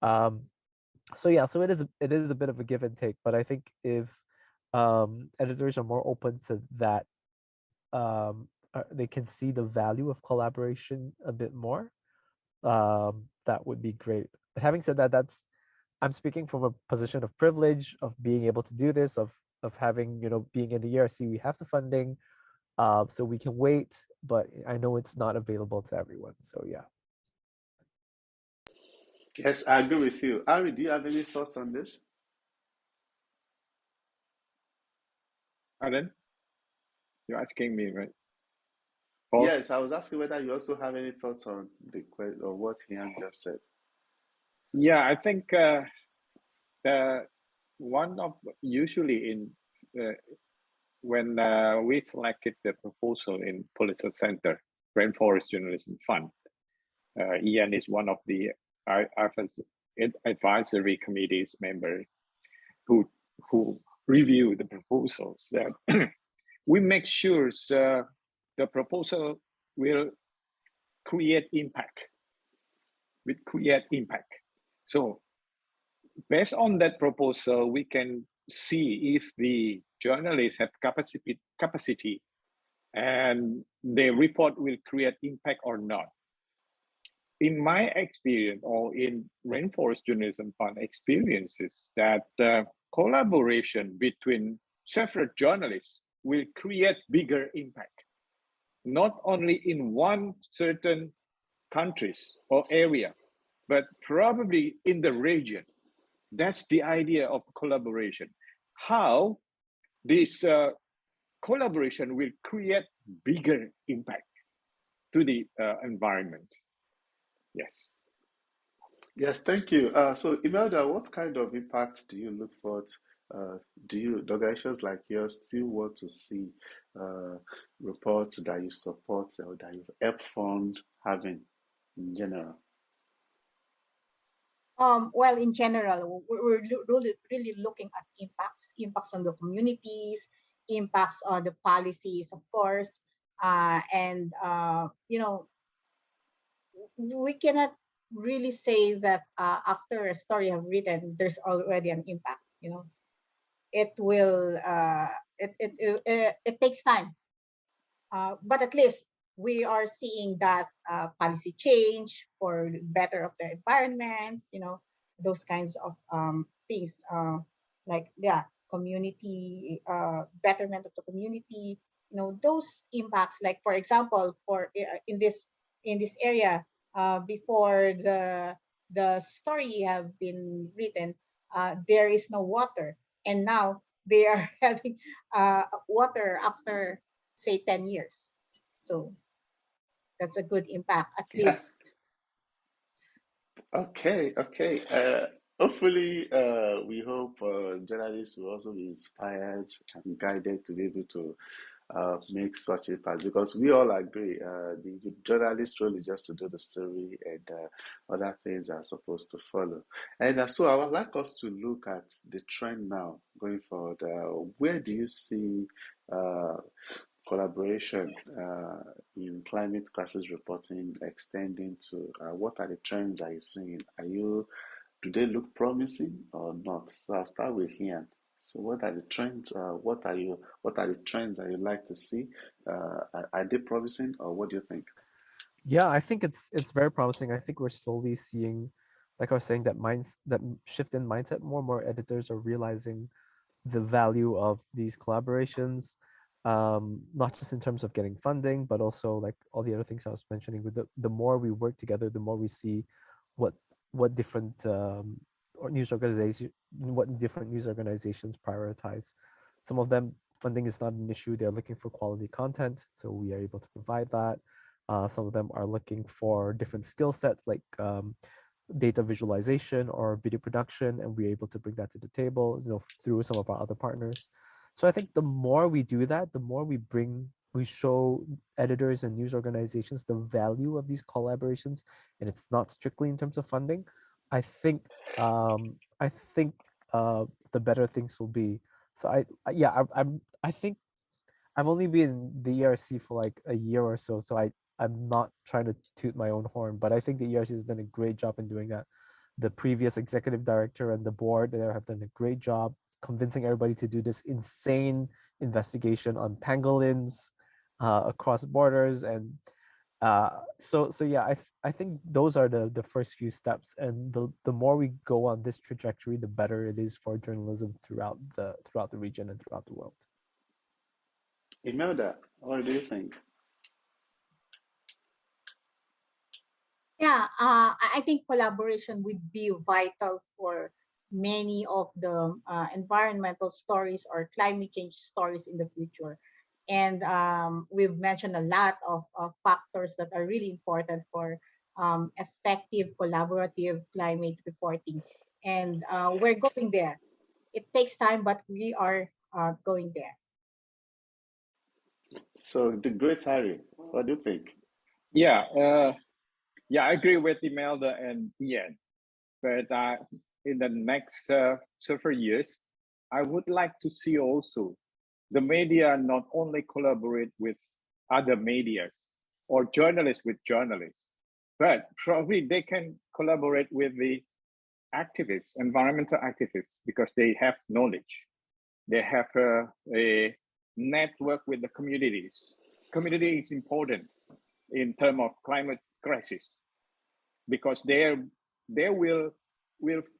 Um, so yeah, so it is a bit of a give and take, but I think if editors are more open to that, they can see the value of collaboration a bit more. That would be great. But having said that, I'm speaking from a position of privilege of being able to do this, of having being in the ERC, we have the funding, so we can wait, but I know it's not available to everyone. So yeah. Yes, I agree with you. Ari, do you have any thoughts on this? Alan, you're asking me, right? Paul? Yes, I was asking whether you also have any thoughts on the question or what Ian just said. Yeah, I think one of usually in when we selected the proposal in Pulitzer Center Rainforest Journalism Fund, Ian is one of the advisory committee's member who review the proposals. That we make sure the proposal will create impact. So based on that proposal, we can see if the journalists have capacity and the report will create impact or not. In my experience, or in Rainforest Journalism Fund experiences, that collaboration between several journalists will create bigger impact, not only in one certain countries or area, but probably in the region. That's the idea of collaboration. How this collaboration will create bigger impact to the environment. Yes. Yes, thank you. So Imelda, what kind of impact do you look for? Do organizations like yours still want to see reports that you support or that you've helped fund having in general? Well, in general, we're really looking at impacts on the communities, impacts on the policies, of course, and we cannot really say that after a story have written, there's already an impact. It will it takes time, but at least we are seeing that policy change for better of the environment. Those kinds of things, like community betterment of the community. Those impacts, like for example, for in this area, before the story have been written, there is no water, and now they are having water after, say, 10 years. So that's a good impact, at least. Okay. Hopefully, we hope journalists will also be inspired and guided to be able to make such impact, because we all agree the journalist role is just to do the story, and other things are supposed to follow. And so I would like us to look at the trend now going forward. Where do you see collaboration in climate crisis reporting extending to? What are the trends are you seeing? Do they look promising or not? So I'll start with Ian. So what are the trends? What are the trends that you like to see? Are they promising, or what do you think? Yeah, I think it's very promising. I think we're slowly seeing, like I was saying, that shift in mindset. More and more editors are realizing the value of these collaborations, not just in terms of getting funding, but also like all the other things I was mentioning. With the more we work together, the more we see what different different news organizations prioritize. Some of them, funding is not an issue. They're looking for quality content, so we are able to provide that. Some of them are looking for different skill sets, like data visualization or video production, and we're able to bring that to the table, through some of our other partners. So I think the more we do that, the more we show editors and news organizations the value of these collaborations, and it's not strictly in terms of funding. I think the better things will be. So I think I've only been in the ERC for like a year or so, so I'm not trying to toot my own horn, but I think the ERC has done a great job in doing that. The previous executive director and the board there have done a great job convincing everybody to do this insane investigation on pangolins across borders, and so yeah, I think those are the first few steps, and the more we go on this trajectory, the better it is for journalism throughout the region and throughout the world. Imelda, what do you think? Yeah, I think collaboration would be vital for many of the environmental stories or climate change stories in the future. And we've mentioned a lot of factors that are really important for effective collaborative climate reporting. And we're going there. It takes time, but we are going there. So the great Harry, what do you think? Yeah, I agree with Imelda and Ian. But in the next several years, I would like to see also the media not only collaborate with other medias or journalists with journalists, but probably they can collaborate with the activists, environmental activists, because they have knowledge. They have a network with the communities. Community is important in terms of climate crisis, because they will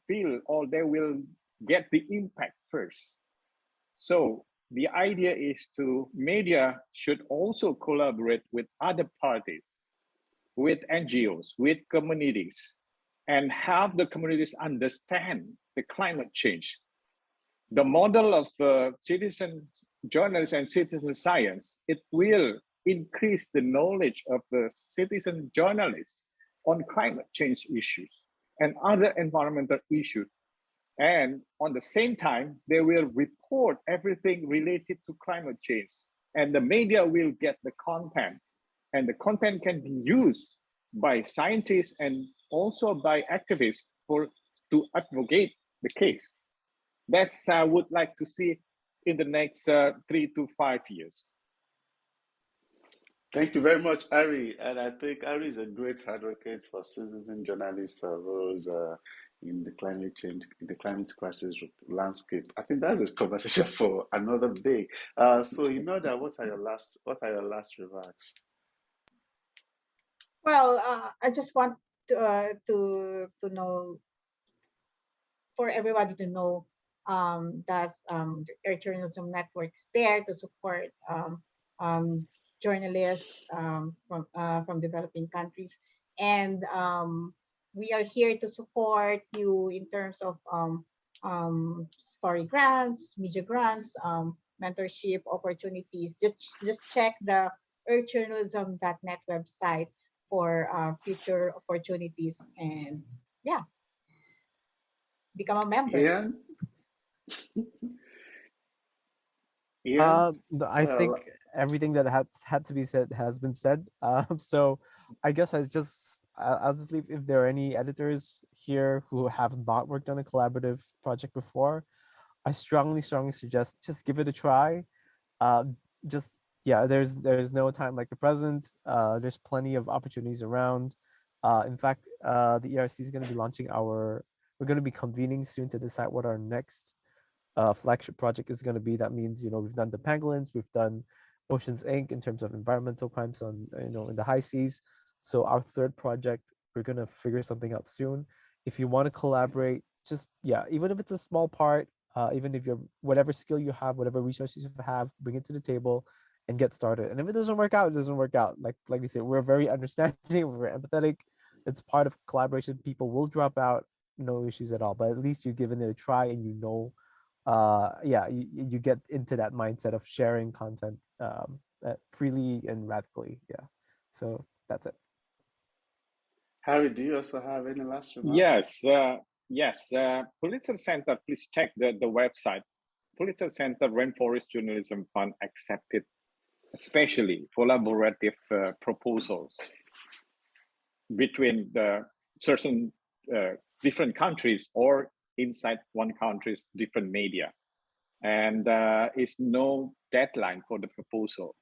feel, or they will get the impact first. So the idea is media should also collaborate with other parties, with NGOs, with communities, and have the communities understand the climate change. The model of citizen journalists and citizen science, it will increase the knowledge of the citizen journalists on climate change issues and other environmental issues. And on the same time, they will report everything related to climate change. And the media will get the content. And the content can be used by scientists and also by activists to advocate the case. That's I would like to see in the next 3 to 5 years. Thank you very much, Ari. And I think Ari is a great advocate for citizen journalists' roles in the climate change, in the climate crisis landscape. I think that's a conversation for another day. So, Imelda, what are your last remarks? Well, I just want to know, for everybody to know that the Air Journalism Network is there to support journalists from developing countries, and we are here to support you in terms of story grants, media grants, mentorship opportunities. Just check the earthjournalism.net website for future opportunities, and yeah, become a member. Ian? I think everything that had to be said has been said. So I guess I'll just leave. If there are any editors here who have not worked on a collaborative project before, I strongly suggest just give it a try. Just yeah, there's no time like the present. There's plenty of opportunities around. In fact, the ERC is going to be launching we're going to be convening soon to decide what our next flagship project is going to be. That means, we've done the Pangolins, we've done Oceans Inc. in terms of environmental crimes on, in the high seas. So our third project, we're going to figure something out soon. If you want to collaborate, just, yeah, even if it's a small part, even if you're, whatever skill you have, whatever resources you have, bring it to the table and get started. And if it doesn't work out, it doesn't work out. Like we said, we're very understanding, we're very empathetic. It's part of collaboration. People will drop out, no issues at all. But at least you've given it a try, and you get into that mindset of sharing content freely and radically. Yeah, so that's it. Harry, do you also have any last remarks? Yes. Pulitzer Center, please check the website. Pulitzer Center Rainforest Journalism Fund accepted especially collaborative proposals between the certain different countries or inside one country's different media. And it's no deadline for the proposal.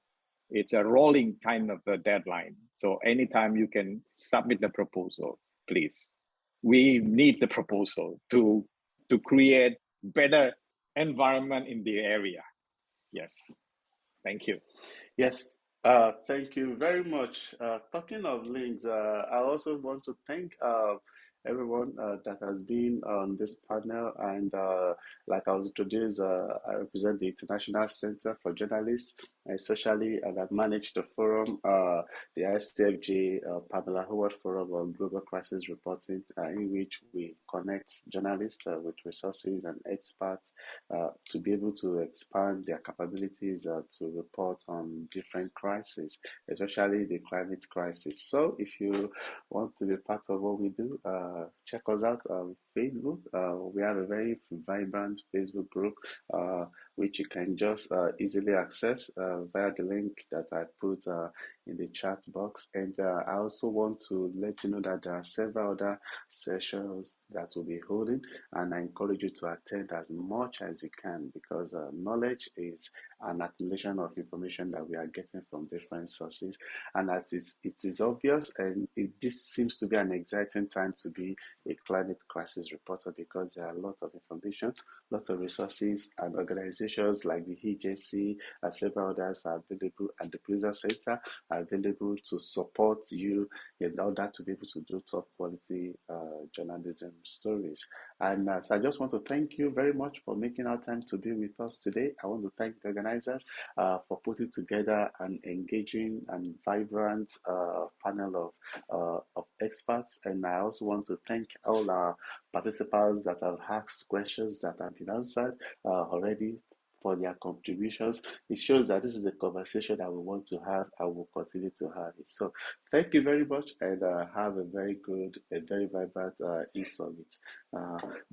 It's a rolling kind of a deadline. So anytime you can submit the proposal, please. We need the proposal to create better environment in the area. Yes, thank you. Yes, thank you very much. Talking of links, I also want to thank everyone that has been on this panel. And like I was introduced, I represent the International Center for Journalists, especially, and I've managed the forum, the ICFJ Pamela Howard Forum on Global Crisis Reporting, in which we connect journalists with resources and experts to be able to expand their capabilities to report on different crises, especially the climate crisis. So if you want to be part of what we do, check us out on Facebook. We have a very vibrant Facebook group, which you can just easily access via the link that I put in the chat box. And I also want to let you know that there are several other sessions that we'll be holding, and I encourage you to attend as much as you can, because knowledge is an accumulation of information that we are getting from different sources. And as it is obvious, and this seems to be an exciting time to be a climate crisis reporter, because there are a lot of information, lots of resources, and organizations like the EJC and several others are available, and the Pulitzer Center are available to support you in order to be able to do top quality journalism stories. And so I just want to thank you very much for making our time to be with us today. I want to thank the organizers for putting together an engaging and vibrant panel of experts. And I also want to thank all our participants that have asked questions that have been answered already, for their contributions. It shows that this is a conversation that we want to have and will continue to have it. So thank you very much, and have a very good and very vibrant eSummit.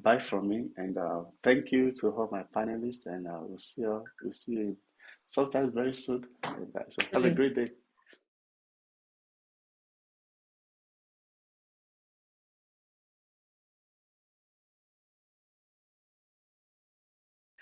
Bye from me, and thank you to all my panelists, and we'll see you sometime very soon. So have a great day.